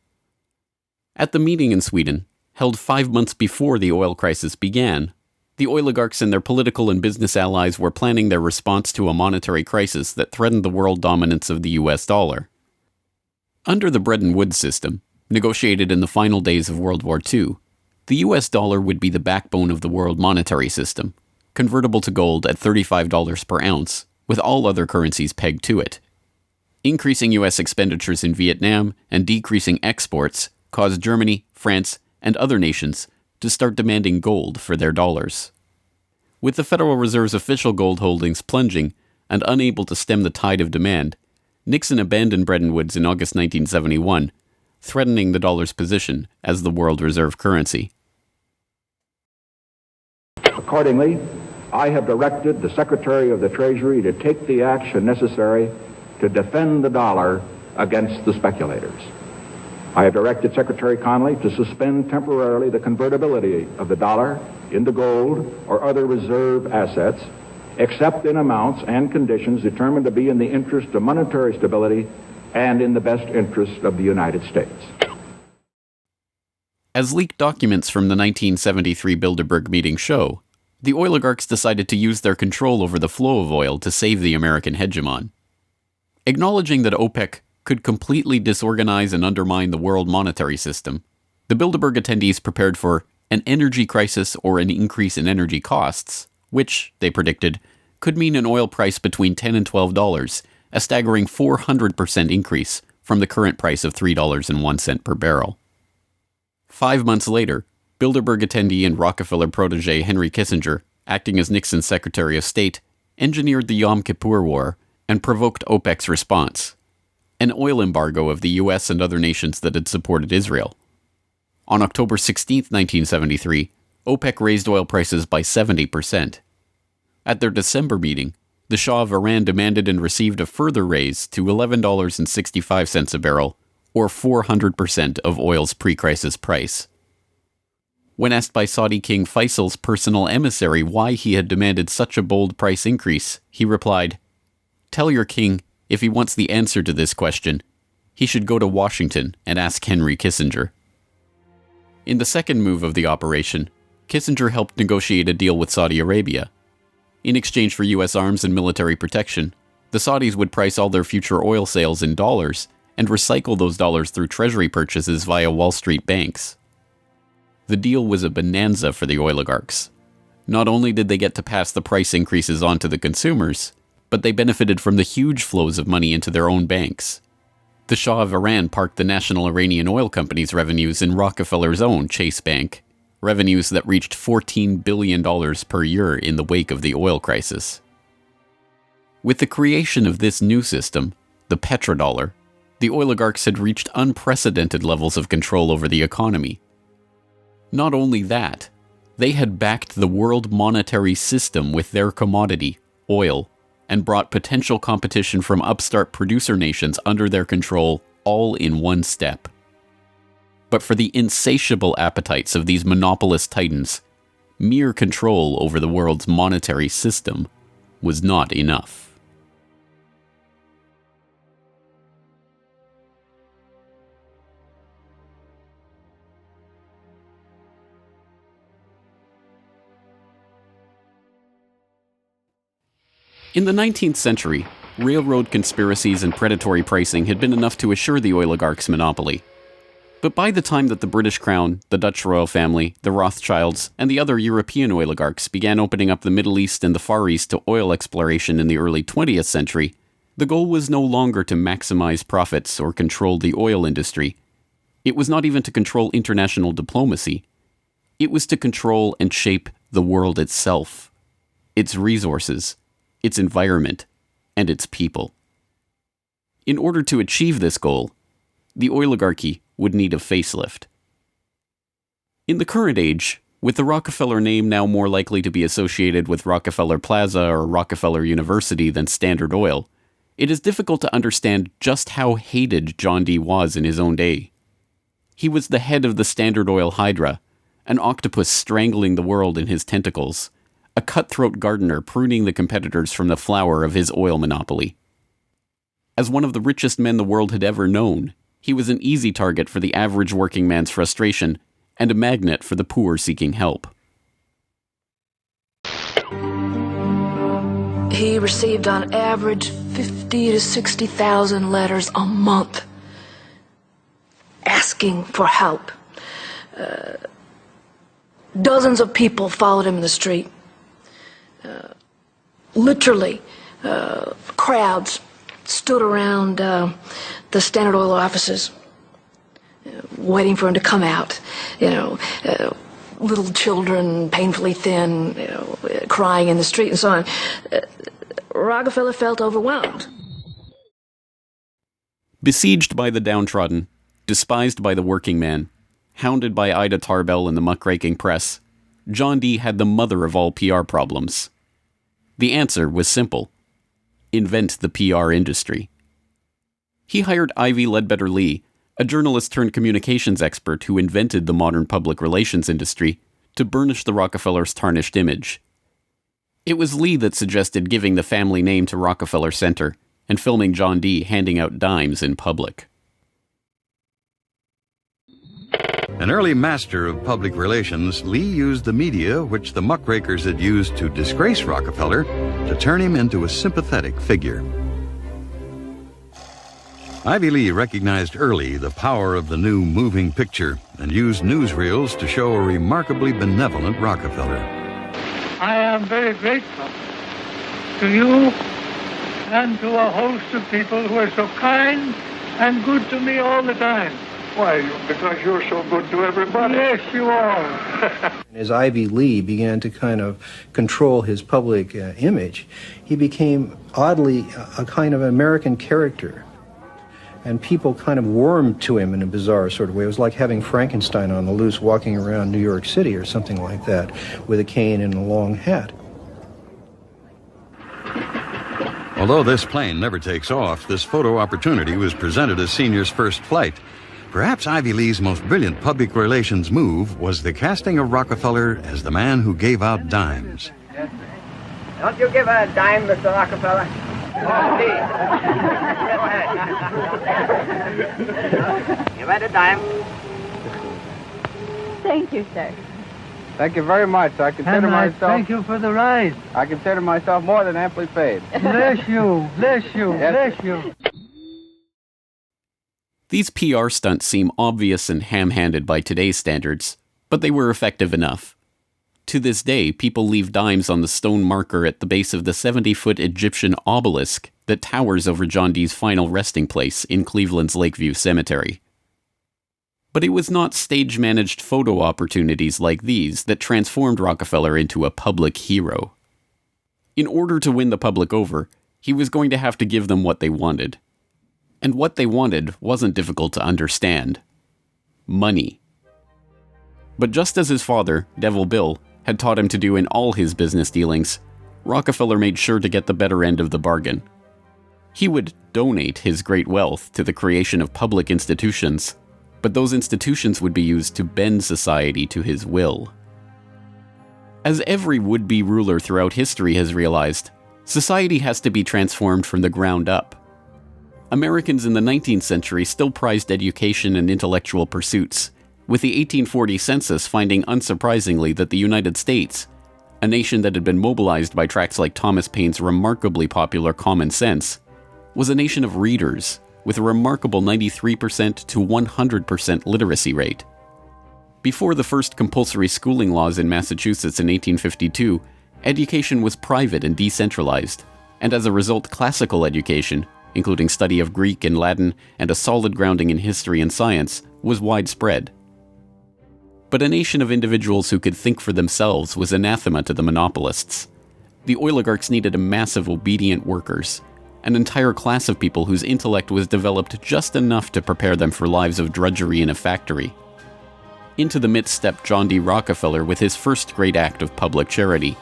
At the meeting in Sweden, held 5 months before the oil crisis began, the oligarchs and their political and business allies were planning their response to a monetary crisis that threatened the world dominance of the US dollar. Under the Bretton Woods system, negotiated in the final days of World War II, the US dollar would be the backbone of the world monetary system, convertible to gold at $35 per ounce, with all other currencies pegged to it. Increasing US expenditures in Vietnam and decreasing exports caused Germany, France, and other nations to start demanding gold for their dollars. With the Federal Reserve's official gold holdings plunging and unable to stem the tide of demand, Nixon abandoned Bretton Woods in August 1971, threatening the dollar's position as the world reserve currency. Accordingly, I have directed the Secretary of the Treasury to take the action necessary to defend the dollar against the speculators. I have directed Secretary Connally to suspend temporarily the convertibility of the dollar into gold or other reserve assets, except in amounts and conditions determined to be in the interest of monetary stability and in the best interest of the United States. As leaked documents from the 1973 Bilderberg meeting show, the oligarchs decided to use their control over the flow of oil to save the American hegemon. Acknowledging that OPEC could completely disorganize and undermine the world monetary system, the Bilderberg attendees prepared for an energy crisis or an increase in energy costs, which, they predicted, could mean an oil price between $10 and $12, a staggering 400% increase from the current price of $3.01 per barrel. 5 months later, Bilderberg attendee and Rockefeller protege Henry Kissinger, acting as Nixon's Secretary of State, engineered the Yom Kippur War and provoked OPEC's response, an oil embargo of the US and other nations that had supported Israel. On October 16, 1973, OPEC raised oil prices by 70%. At their December meeting, the Shah of Iran demanded and received a further raise to $11.65 a barrel, or 400% of oil's pre-crisis price. When asked by Saudi King Faisal's personal emissary why he had demanded such a bold price increase, he replied, Tell your king, if he wants the answer to this question, he should go to Washington and ask Henry Kissinger. In the second move of the operation, Kissinger helped negotiate a deal with Saudi Arabia. In exchange for U.S. arms and military protection, the Saudis would price all their future oil sales in dollars and recycle those dollars through treasury purchases via Wall Street banks. The deal was a bonanza for the oligarchs. Not only did they get to pass the price increases on to the consumers, but they benefited from the huge flows of money into their own banks. The Shah of Iran parked the National Iranian Oil Company's revenues in Rockefeller's own Chase Bank, revenues that reached $14 billion per year in the wake of the oil crisis. With the creation of this new system, the petrodollar, the oligarchs had reached unprecedented levels of control over the economy. Not only that, they had backed the world monetary system with their commodity, oil, and brought potential competition from upstart producer nations under their control all in one step. But for the insatiable appetites of these monopolist titans, mere control over the world's monetary system was not enough. In the 19th century, railroad conspiracies and predatory pricing had been enough to assure the oligarchs' monopoly. But by the time that the British Crown, the Dutch royal family, the Rothschilds, and the other European oligarchs began opening up the Middle East and the Far East to oil exploration in the early 20th century, the goal was no longer to maximize profits or control the oil industry. It was not even to control international diplomacy. It was to control and shape the world itself, its resources, its environment, and its people. In order to achieve this goal, the oligarchy would need a facelift. In the current age, with the Rockefeller name now more likely to be associated with Rockefeller Plaza or Rockefeller University than Standard Oil, it is difficult to understand just how hated John D. was in his own day. He was the head of the Standard Oil Hydra, an octopus strangling the world in his tentacles, a cutthroat gardener pruning the competitors from the flower of his oil monopoly. As one of the richest men the world had ever known, he was an easy target for the average working man's frustration and a magnet for the poor seeking help. He received on average 50 to 60,000 letters a month asking for help. Dozens of people followed him in the street. Literally, crowds stood around the Standard Oil offices, waiting for him to come out. Little children, painfully thin, crying in the street and so on. Rockefeller felt overwhelmed. Besieged by the downtrodden, despised by the working man, hounded by Ida Tarbell and the muckraking press, John D. had the mother of all PR problems. The answer was simple: invent the PR industry. He hired Ivy Ledbetter Lee, a journalist-turned-communications expert who invented the modern public relations industry, to burnish the Rockefellers' tarnished image. It was Lee that suggested giving the family name to Rockefeller Center and filming John D. handing out dimes in public. An early master of public relations, Lee used the media which the muckrakers had used to disgrace Rockefeller to turn him into a sympathetic figure. Ivy Lee recognized early the power of the new moving picture and used newsreels to show a remarkably benevolent Rockefeller. I am very grateful to you and to a host of people who are so kind and good to me all the time. Why, because you're so good to everybody. Yes, you are. As Ivy Lee began to kind of control his public image, he became oddly a kind of American character. And people kind of warmed to him in a bizarre sort of way. It was like having Frankenstein on the loose walking around New York City or something like that, with a cane and a long hat. Although this plane never takes off, this photo opportunity was presented as Senior's first flight. Perhaps Ivy Lee's most brilliant public relations move was the casting of Rockefeller as the man who gave out dimes. Don't you give a dime, Mr. Rockefeller? You've had a dime. Thank you, sir. Thank you very much. I consider myself. Thank you for the ride. I consider myself more than amply paid. Bless you, bless you, Yes. bless you. These PR stunts seem obvious and ham-handed by today's standards, but they were effective enough. To this day, people leave dimes on the stone marker at the base of the 70-foot Egyptian obelisk that towers over John Dee's final resting place in Cleveland's Lakeview Cemetery. But it was not stage-managed photo opportunities like these that transformed Rockefeller into a public hero. In order to win the public over, he was going to have to give them what they wanted. And what they wanted wasn't difficult to understand. Money. But just as his father, Devil Bill, had taught him to do in all his business dealings, Rockefeller made sure to get the better end of the bargain. He would donate his great wealth to the creation of public institutions, but those institutions would be used to bend society to his will. As every would-be ruler throughout history has realized, society has to be transformed from the ground up. Americans in the 19th century still prized education and intellectual pursuits, with the 1840 census finding unsurprisingly that the United States, a nation that had been mobilized by tracts like Thomas Paine's remarkably popular Common Sense, was a nation of readers, with a remarkable 93% to 100% literacy rate. Before the first compulsory schooling laws in Massachusetts in 1852, education was private and decentralized, and as a result classical education, including study of Greek and Latin and a solid grounding in history and science, was widespread. But a nation of individuals who could think for themselves was anathema to the monopolists. The oligarchs needed a mass of obedient workers, an entire class of people whose intellect was developed just enough to prepare them for lives of drudgery in a factory. Into the midst stepped John D. Rockefeller with his first great act of public charity,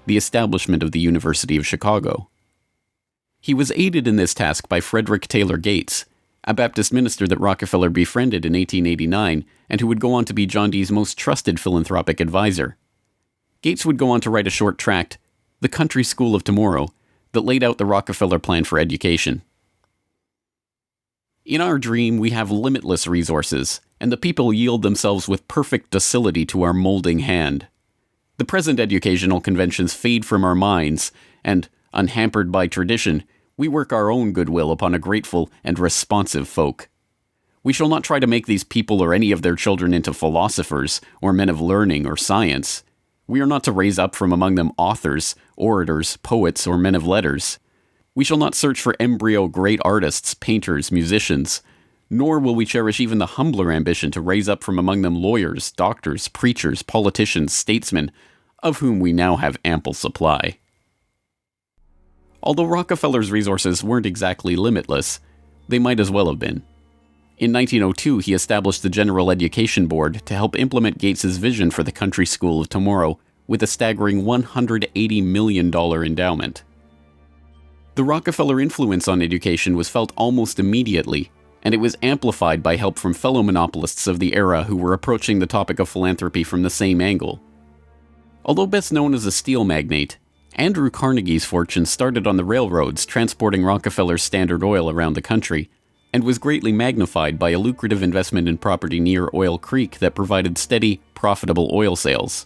the establishment of the University of Chicago. He was aided in this task by Frederick Taylor Gates, a Baptist minister that Rockefeller befriended in 1889 and who would go on to be John Dee's most trusted philanthropic advisor. Gates would go on to write a short tract, The Country School of Tomorrow, that laid out the Rockefeller plan for education. In our dream, we have limitless resources, and the people yield themselves with perfect docility to our molding hand. The present educational conventions fade from our minds, and, unhampered by tradition, we work our own goodwill upon a grateful and responsive folk. We shall not try to make these people or any of their children into philosophers, or men of learning or science. We are not to raise up from among them authors, orators, poets, or men of letters. We shall not search for embryo great artists, painters, musicians, nor will we cherish even the humbler ambition to raise up from among them lawyers, doctors, preachers, politicians, statesmen, of whom we now have ample supply. Although Rockefeller's resources weren't exactly limitless, they might as well have been. In 1902, he established the General Education Board to help implement Gates's vision for the Country School of Tomorrow with a staggering $180 million endowment. The Rockefeller influence on education was felt almost immediately, and it was amplified by help from fellow monopolists of the era who were approaching the topic of philanthropy from the same angle. Although best known as a steel magnate, Andrew Carnegie's fortune started on the railroads transporting Rockefeller's Standard Oil around the country, and was greatly magnified by a lucrative investment in property near Oil Creek that provided steady, profitable oil sales.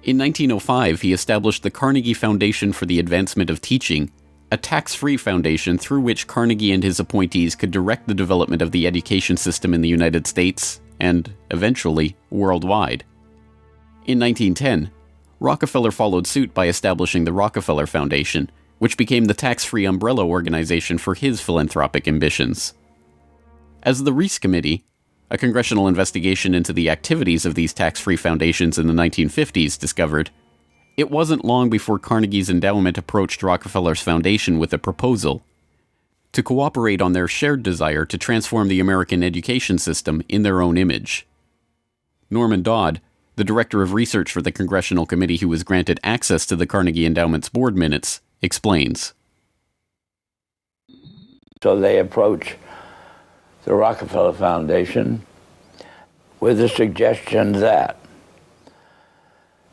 In 1905, he established the Carnegie Foundation for the Advancement of Teaching, a tax-free foundation through which Carnegie and his appointees could direct the development of the education system in the United States, and, eventually, worldwide. In 1910, Rockefeller followed suit by establishing the Rockefeller Foundation, which became the tax-free umbrella organization for his philanthropic ambitions. As the Reese Committee, a congressional investigation into the activities of these tax-free foundations in the 1950s, discovered, it wasn't long before Carnegie's endowment approached Rockefeller's foundation with a proposal to cooperate on their shared desire to transform the American education system in their own image. Norman Dodd, the director of research for the congressional committee who was granted access to the Carnegie Endowment's board minutes, explains. So they approach the Rockefeller Foundation with the suggestion that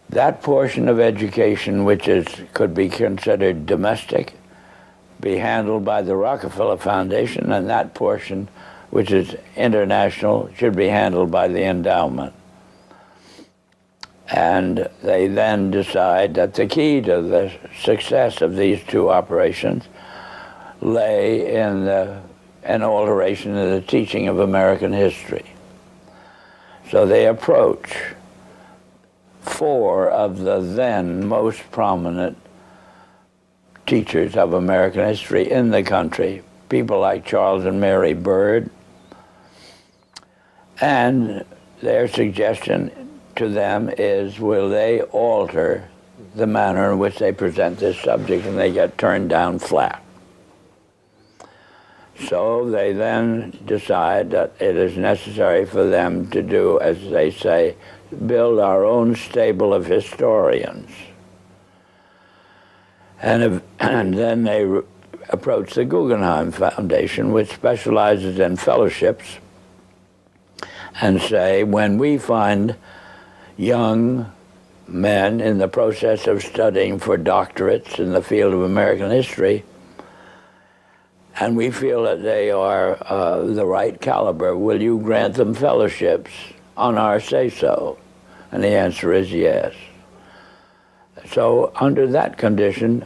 that portion of education which could be considered domestic be handled by the Rockefeller Foundation, and that portion, which is international, should be handled by the endowment. And they then decide that the key to the success of these two operations lay in an alteration in the teaching of American history. So they approach 4 of the then most prominent teachers of American history in the country, people like Charles and Mary Bird, and their suggestion to them is, will they alter the manner in which they present this subject, and they get turned down flat. So they then decide that it is necessary for them to do, as they say, build our own stable of historians. And then they approach the Guggenheim Foundation, which specializes in fellowships, and say, when we find young men in the process of studying for doctorates in the field of American history, and we feel that they are the right caliber, will you grant them fellowships on our say-so? And the answer is yes. So under that condition,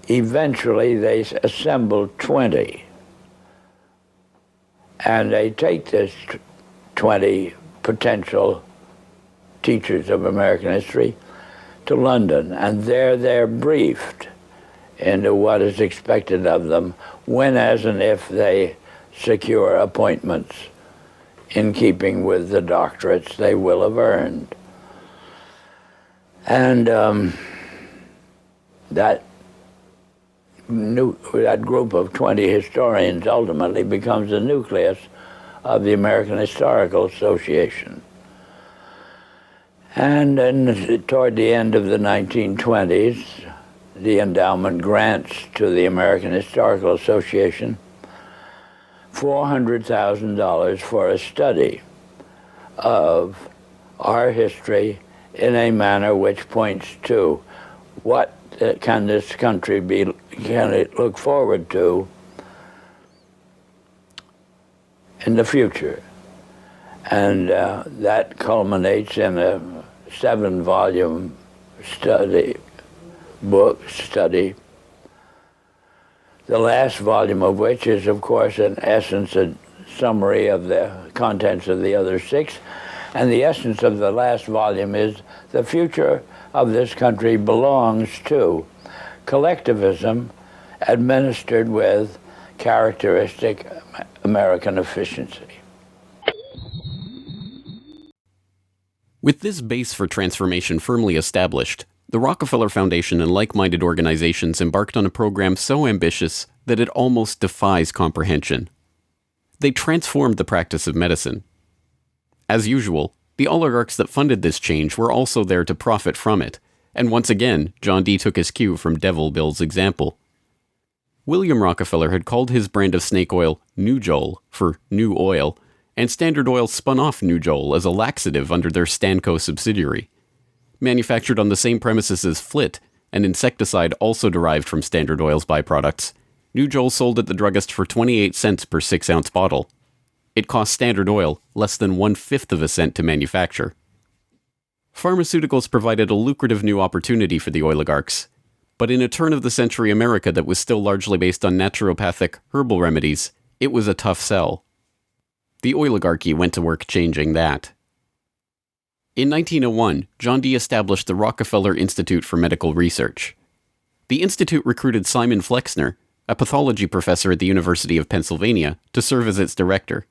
eventually they assemble 20. And they take this 20 potential teachers of American history to London, and there they're briefed into what is expected of them when, as and if they secure appointments in keeping with the doctorates they will have earned. And that group of 20 historians ultimately becomes the nucleus of the American Historical Association. And then toward the end of the 1920s, the endowment grants to the American Historical Association $400,000 for a study of our history in a manner which points to what can this country can it look forward to in the future. And that culminates in a 7-volume study, the last volume of which is, of course, in essence a summary of the contents of the other 6. And the essence of the last volume is the future of this country belongs to collectivism administered with characteristic American efficiency. With this base for transformation firmly established, the Rockefeller Foundation and like-minded organizations embarked on a program so ambitious that it almost defies comprehension. They transformed the practice of medicine. As usual, the oligarchs that funded this change were also there to profit from it, and once again, John D. took his cue from Devil Bill's example. William Rockefeller had called his brand of snake oil Nujol for new oil, and Standard Oil spun off Nujol as a laxative under their Stanco subsidiary. Manufactured on the same premises as Flit, an insecticide also derived from Standard Oil's byproducts, Nujol sold at the druggist for 28 cents per 6-ounce bottle. It cost Standard Oil less than 1/5 of a cent to manufacture. Pharmaceuticals provided a lucrative new opportunity for the oligarchs, but in a turn-of-the-century America that was still largely based on naturopathic, herbal remedies, it was a tough sell. The oligarchy went to work changing that. In 1901, John D. established the Rockefeller Institute for Medical Research. The institute recruited Simon Flexner, a pathology professor at the University of Pennsylvania, to serve as its director.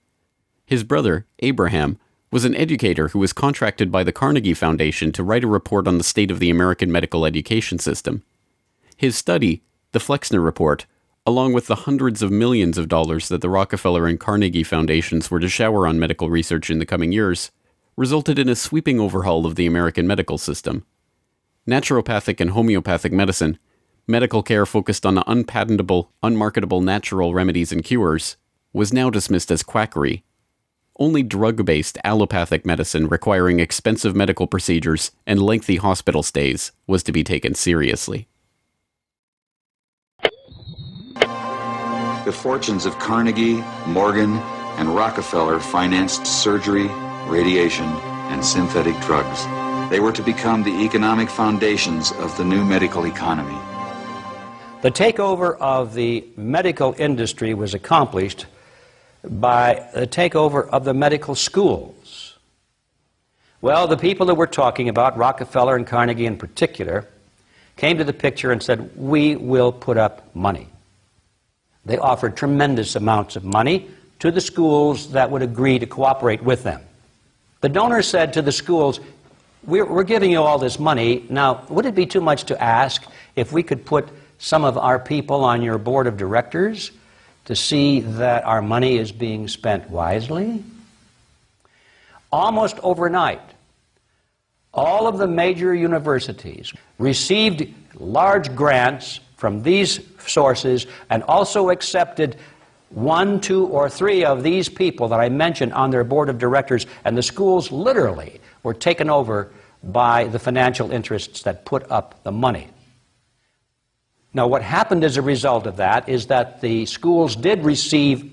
His brother, Abraham, was an educator who was contracted by the Carnegie Foundation to write a report on the state of the American medical education system. His study, the Flexner Report, along with the hundreds of millions of dollars that the Rockefeller and Carnegie Foundations were to shower on medical research in the coming years, resulted in a sweeping overhaul of the American medical system. Naturopathic and homeopathic medicine, medical care focused on unpatentable, unmarketable natural remedies and cures, was now dismissed as quackery. Only drug-based allopathic medicine requiring expensive medical procedures and lengthy hospital stays was to be taken seriously. The fortunes of Carnegie, Morgan, and Rockefeller financed surgery, radiation, and synthetic drugs. They were to become the economic foundations of the new medical economy. The takeover of the medical industry was accomplished by the takeover of the medical schools. Well, the people that we're talking about, Rockefeller and Carnegie in particular, came to the picture and said, we will put up money. They offered tremendous amounts of money to the schools that would agree to cooperate with them. The donors said to the schools, we're giving you all this money. Now, would it be too much to ask if we could put some of our people on your board of directors to see that our money is being spent wisely? Almost overnight, all of the major universities received large grants from these sources and also accepted 1, 2, or 3 of these people that I mentioned on their board of directors, and the schools literally were taken over by the financial interests that put up the money. Now, what happened as a result of that is that the schools did receive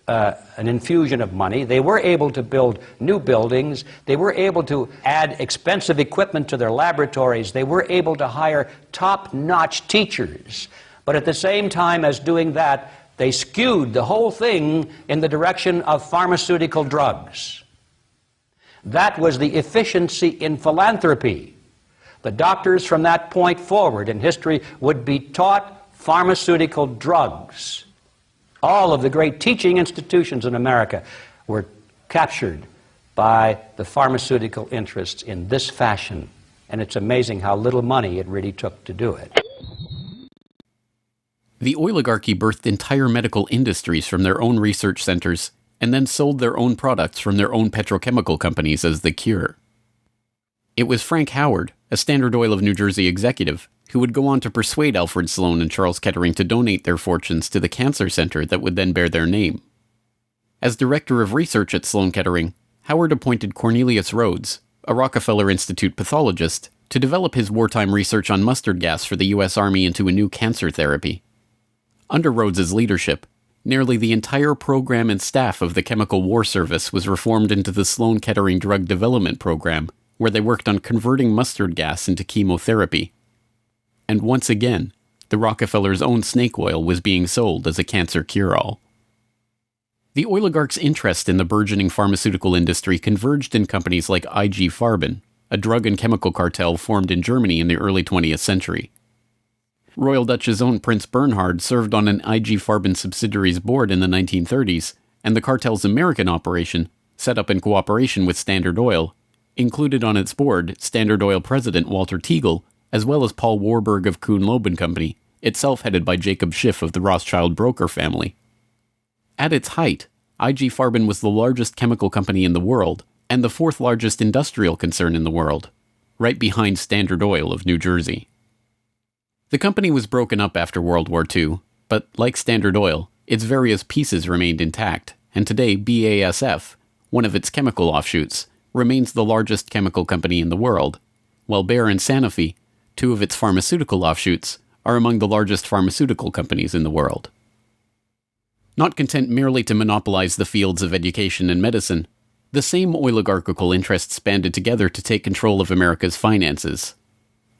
an infusion of money. They were able to build new buildings. They were able to add expensive equipment to their laboratories. They were able to hire top-notch teachers. But at the same time as doing that, they skewed the whole thing in the direction of pharmaceutical drugs. That was the efficiency in philanthropy. The doctors from that point forward in history would be taught pharmaceutical drugs. All of the great teaching institutions in America were captured by the pharmaceutical interests in this fashion. And it's amazing how little money it really took to do it. The oligarchy birthed entire medical industries from their own research centers and then sold their own products from their own petrochemical companies as the cure. It was Frank Howard, a Standard Oil of New Jersey executive, who would go on to persuade Alfred Sloan and Charles Kettering to donate their fortunes to the cancer center that would then bear their name. As director of research at Sloan Kettering, Howard appointed Cornelius Rhodes, a Rockefeller Institute pathologist, to develop his wartime research on mustard gas for the U.S. Army into a new cancer therapy. Under Rhodes's leadership, nearly the entire program and staff of the Chemical War Service was reformed into the Sloan Kettering Drug Development Program, where they worked on converting mustard gas into chemotherapy. And once again, the Rockefellers' own snake oil was being sold as a cancer cure-all. The oligarchs' interest in the burgeoning pharmaceutical industry converged in companies like IG Farben, a drug and chemical cartel formed in Germany in the early 20th century. Royal Dutch's own Prince Bernhard served on an IG Farben subsidiary's board in the 1930s, and the cartel's American operation, set up in cooperation with Standard Oil, included on its board Standard Oil president Walter Teagle, as well as Paul Warburg of Kuhn-Loeb and Company, itself headed by Jacob Schiff of the Rothschild broker family. At its height, IG Farben was the largest chemical company in the world, and the 4th largest industrial concern in the world, right behind Standard Oil of New Jersey. The company was broken up after World War II, but like Standard Oil, its various pieces remained intact, and today BASF, one of its chemical offshoots, remains the largest chemical company in the world, while Bayer and Sanofi, 2 of its pharmaceutical offshoots, are among the largest pharmaceutical companies in the world. Not content merely to monopolize the fields of education and medicine, the same oligarchical interests banded together to take control of America's finances.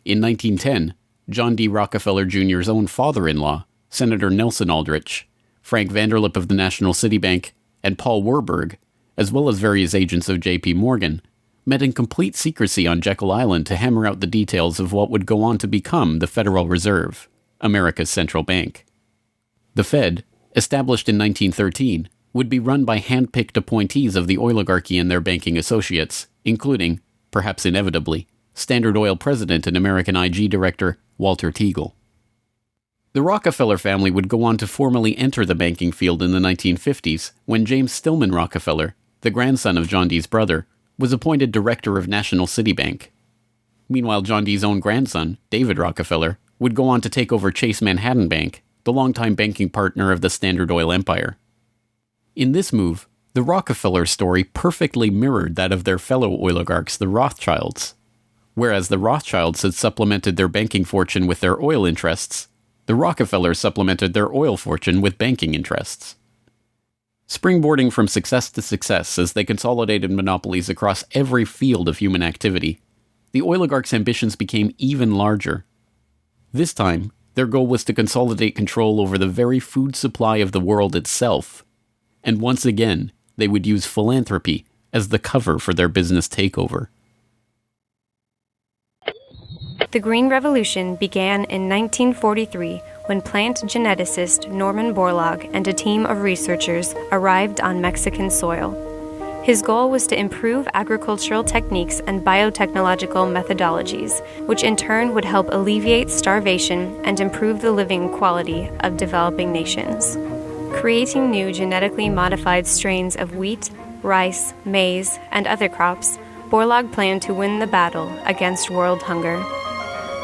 In 1910, John D. Rockefeller Jr.'s own father-in-law, Senator Nelson Aldrich, Frank Vanderlip of the National City Bank, and Paul Warburg, as well as various agents of J.P. Morgan, met in complete secrecy on Jekyll Island to hammer out the details of what would go on to become the Federal Reserve, America's central bank. The Fed, established in 1913, would be run by hand-picked appointees of the oligarchy and their banking associates, including, perhaps inevitably, Standard Oil president and American IG director Walter Teagle. The Rockefeller family would go on to formally enter the banking field in the 1950s when James Stillman Rockefeller, the grandson of John D.'s brother, was appointed director of National City Bank. Meanwhile, John D.'s own grandson, David Rockefeller, would go on to take over Chase Manhattan Bank, the longtime banking partner of the Standard Oil empire. In this move, the Rockefeller story perfectly mirrored that of their fellow oligarchs, the Rothschilds. Whereas the Rothschilds had supplemented their banking fortune with their oil interests, The Rockefellers supplemented their oil fortune with banking interests. Springboarding from success to success as they consolidated monopolies across every field of human activity, the oligarchs' ambitions became even larger. This time, their goal was to consolidate control over the very food supply of the world itself. And once again, they would use philanthropy as the cover for their business takeover. The Green Revolution began in 1943 when plant geneticist Norman Borlaug and a team of researchers arrived on Mexican soil. His goal was to improve agricultural techniques and biotechnological methodologies, which in turn would help alleviate starvation and improve the living quality of developing nations. Creating new genetically modified strains of wheat, rice, maize, and other crops, Borlaug planned to win the battle against world hunger.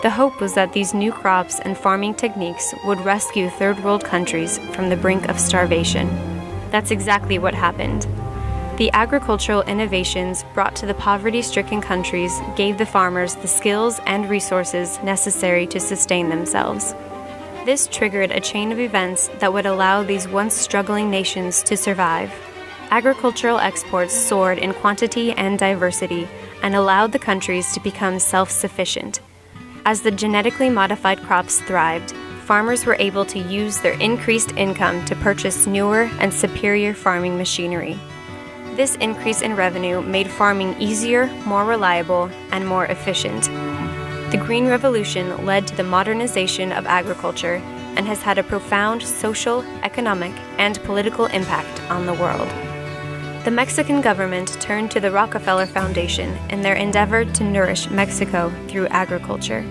The hope was that these new crops and farming techniques would rescue third world countries from the brink of starvation. That's exactly what happened. The agricultural innovations brought to the poverty-stricken countries gave the farmers the skills and resources necessary to sustain themselves. This triggered a chain of events that would allow these once struggling nations to survive. Agricultural exports soared in quantity and diversity and allowed the countries to become self-sufficient. As the genetically modified crops thrived, farmers were able to use their increased income to purchase newer and superior farming machinery. This increase in revenue made farming easier, more reliable, and more efficient. The Green Revolution led to the modernization of agriculture and has had a profound social, economic, and political impact on the world. The Mexican government turned to the Rockefeller Foundation in their endeavor to nourish Mexico through agriculture.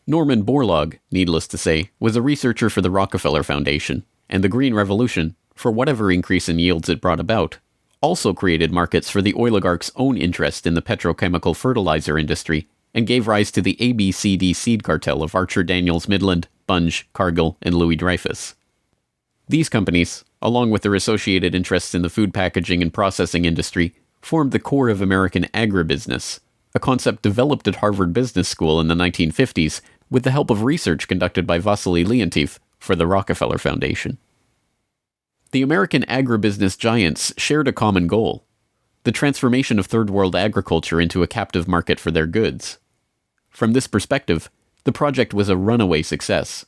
Norman Borlaug, needless to say, was a researcher for the Rockefeller Foundation, and the Green Revolution, for whatever increase in yields it brought about, also created markets for the oligarchs' own interest in the petrochemical fertilizer industry and gave rise to the ABCD seed cartel of Archer Daniels Midland, Bunge, Cargill, and Louis Dreyfus. These companies, along with their associated interests in the food packaging and processing industry, formed the core of American agribusiness, a concept developed at Harvard Business School in the 1950s with the help of research conducted by Wassily Leontief for the Rockefeller Foundation. The American agribusiness giants shared a common goal: the transformation of third world agriculture into a captive market for their goods. From this perspective, the project was a runaway success.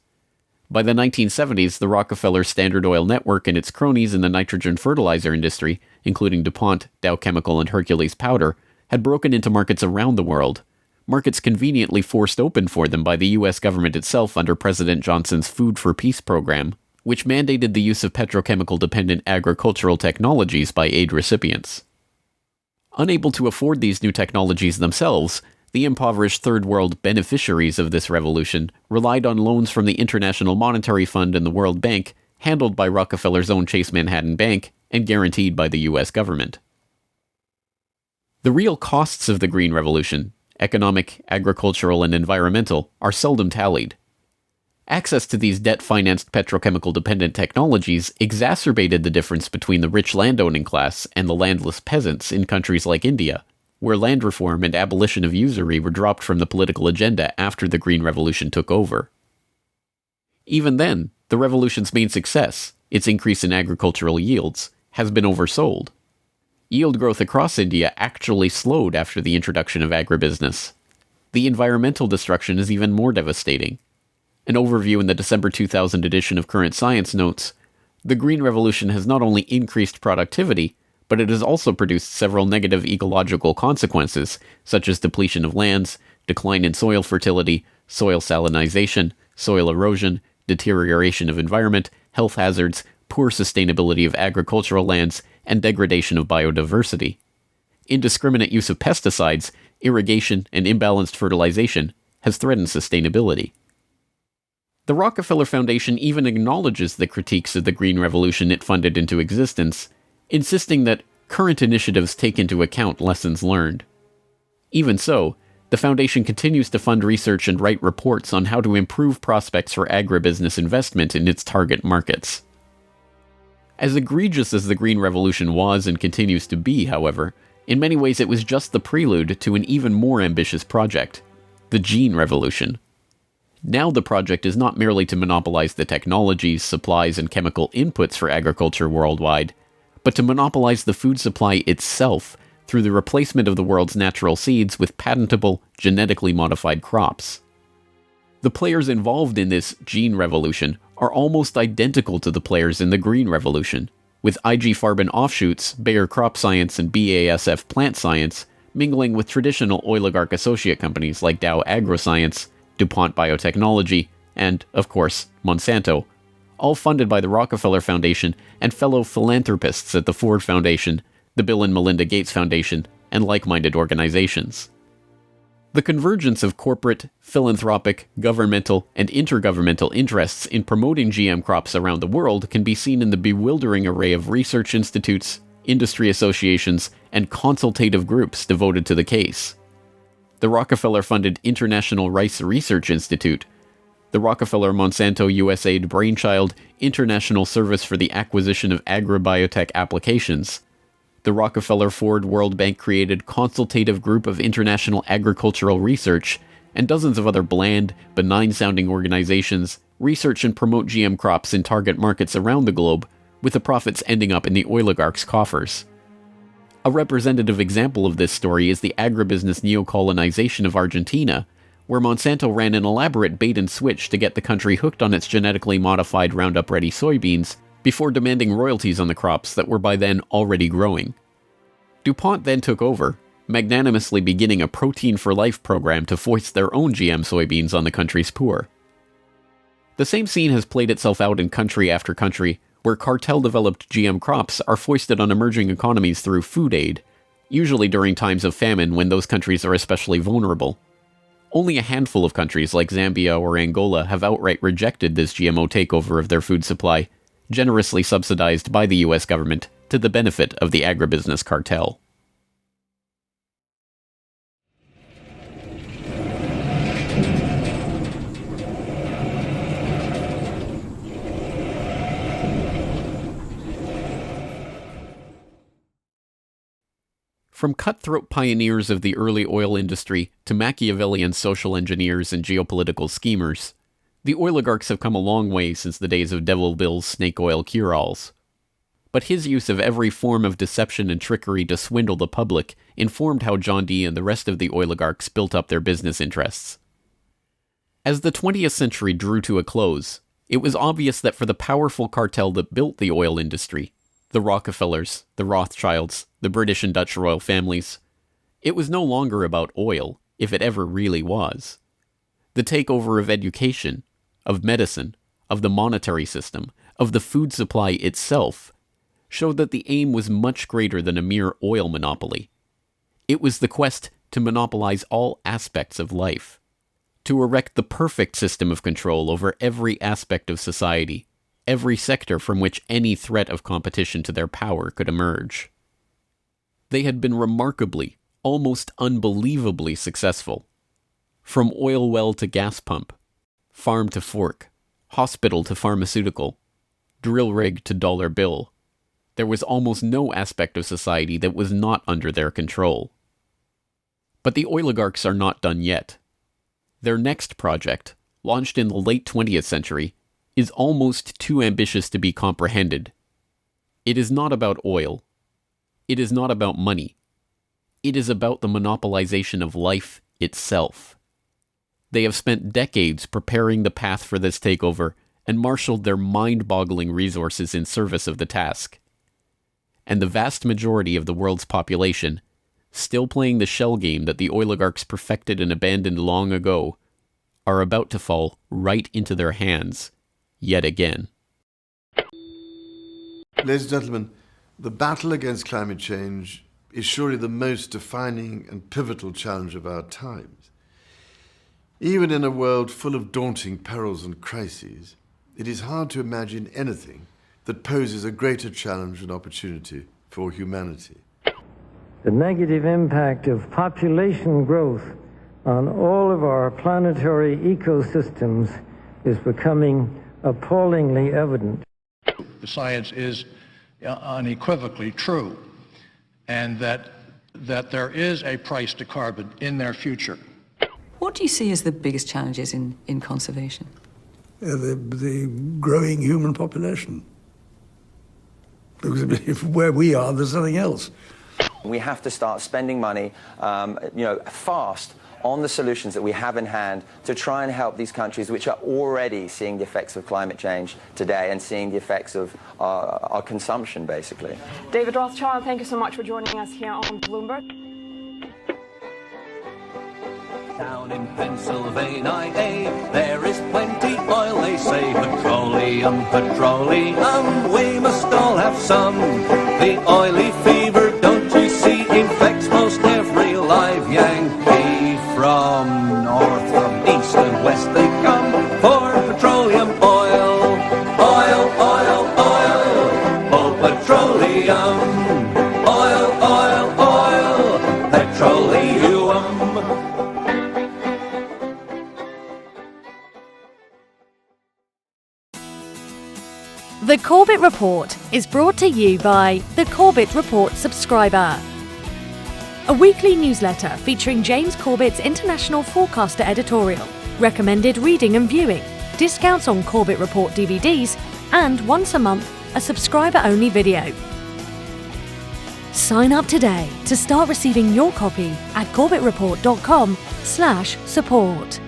By the 1970s, the Rockefeller Standard Oil network and its cronies in the nitrogen fertilizer industry, including DuPont, Dow Chemical, and Hercules Powder, had broken into markets around the world, markets conveniently forced open for them by the U.S. government itself under President Johnson's Food for Peace program, which mandated the use of petrochemical-dependent agricultural technologies by aid recipients. Unable to afford these new technologies themselves, the impoverished Third World beneficiaries of this revolution relied on loans from the International Monetary Fund and the World Bank, handled by Rockefeller's own Chase Manhattan Bank and guaranteed by the U.S. government. The real costs of the Green Revolution, economic, agricultural, and environmental, are seldom tallied. Access to these debt-financed petrochemical-dependent technologies exacerbated the difference between the rich landowning class and the landless peasants in countries like India, where land reform and abolition of usury were dropped from the political agenda after the Green Revolution took over. Even then, the revolution's main success, its increase in agricultural yields, has been oversold. Yield growth across India actually slowed after the introduction of agribusiness. The environmental destruction is even more devastating. An overview in the December 2000 edition of Current Science notes, the Green Revolution has not only increased productivity, but it has also produced several negative ecological consequences, such as depletion of lands, decline in soil fertility, soil salinization, soil erosion, deterioration of environment, health hazards, poor sustainability of agricultural lands, and degradation of biodiversity. Indiscriminate use of pesticides, irrigation, and imbalanced fertilization has threatened sustainability. The Rockefeller Foundation even acknowledges the critiques of the Green Revolution it funded into existence, insisting that current initiatives take into account lessons learned. Even so, the Foundation continues to fund research and write reports on how to improve prospects for agribusiness investment in its target markets. As egregious as the Green Revolution was and continues to be, however, in many ways it was just the prelude to an even more ambitious project, the Gene Revolution. Now the project is not merely to monopolize the technologies, supplies, and chemical inputs for agriculture worldwide, but to monopolize the food supply itself through the replacement of the world's natural seeds with patentable, genetically modified crops. The players involved in this gene revolution are almost identical to the players in the green revolution, with IG Farben offshoots, Bayer Crop Science and BASF Plant Science, mingling with traditional oligarch associate companies like Dow AgroScience, DuPont Biotechnology, and, of course, Monsanto, all funded by the Rockefeller Foundation and fellow philanthropists at the Ford Foundation, the Bill and Melinda Gates Foundation, and like-minded organizations. The convergence of corporate, philanthropic, governmental, and intergovernmental interests in promoting GM crops around the world can be seen in the bewildering array of research institutes, industry associations, and consultative groups devoted to the case. The Rockefeller-funded International Rice Research Institute, the Rockefeller-Monsanto USAID brainchild International Service for the Acquisition of Agribiotech Applications, the Rockefeller-Ford World Bank-created Consultative Group of International Agricultural Research, and dozens of other bland, benign-sounding organizations research and promote GM crops in target markets around the globe, with the profits ending up in the oligarchs' coffers. A representative example of this story is the agribusiness neocolonization of Argentina, where Monsanto ran an elaborate bait-and-switch to get the country hooked on its genetically modified Roundup-ready soybeans before demanding royalties on the crops that were by then already growing. DuPont then took over, magnanimously beginning a Protein for Life program to foist their own GM soybeans on the country's poor. The same scene has played itself out in country after country, where cartel-developed GM crops are foisted on emerging economies through food aid, usually during times of famine when those countries are especially vulnerable. Only a handful of countries like Zambia or Angola have outright rejected this GMO takeover of their food supply, generously subsidized by the US government to the benefit of the agribusiness cartel. From cutthroat pioneers of the early oil industry to Machiavellian social engineers and geopolitical schemers, the oligarchs have come a long way since the days of Devil Bill's snake oil cure-alls. But his use of every form of deception and trickery to swindle the public informed how John D. and the rest of the oligarchs built up their business interests. As the 20th century drew to a close, it was obvious that for the powerful cartel that built the oil industry, the Rockefellers, the Rothschilds, the British and Dutch royal families, it was no longer about oil, if it ever really was. The takeover of education, of medicine, of the monetary system, of the food supply itself, showed that the aim was much greater than a mere oil monopoly. It was the quest to monopolize all aspects of life, to erect the perfect system of control over every aspect of society, every sector from which any threat of competition to their power could emerge. They had been remarkably, almost unbelievably successful. From oil well to gas pump, farm to fork, hospital to pharmaceutical, drill rig to dollar bill, there was almost no aspect of society that was not under their control. But the oligarchs are not done yet. Their next project, launched in the late 20th century, is almost too ambitious to be comprehended. It is not about oil. It is not about money. It is about the monopolization of life itself. They have spent decades preparing the path for this takeover and marshaled their mind-boggling resources in service of the task. And the vast majority of the world's population, still playing the shell game that the oligarchs perfected and abandoned long ago, are about to fall right into their hands yet again. Ladies and gentlemen, the battle against climate change is surely the most defining and pivotal challenge of our times. Even in a world full of daunting perils and crises, it is hard to imagine anything that poses a greater challenge and opportunity for humanity. The negative impact of population growth on all of our planetary ecosystems is becoming appallingly evident. The science is unequivocally true, and that there is a price to carbon in their future. What do you see as the biggest challenges in conservation? The growing human population. Because where we are, there's nothing else. We have to start spending money, fast on the solutions that we have in hand to try and help these countries which are already seeing the effects of climate change today and seeing the effects of our consumption, basically. David Rothschild, thank you so much for joining us here on Bloomberg. Down in Pennsylvania, there is plenty oil, they say. Petroleum, petroleum, we must all have some. The oily fever, don't you see, infects most every live Yankee. From north, from east and west they come for petroleum oil. Oil, oil, oil, oh petroleum. Oil, oil, oil, petroleum. The Corbett Report is brought to you by the Corbett Report subscriber, a weekly newsletter featuring James Corbett's International Forecaster editorial, recommended reading and viewing, discounts on Corbett Report DVDs, and once a month, a subscriber-only video. Sign up today to start receiving your copy at corbettreport.com/support.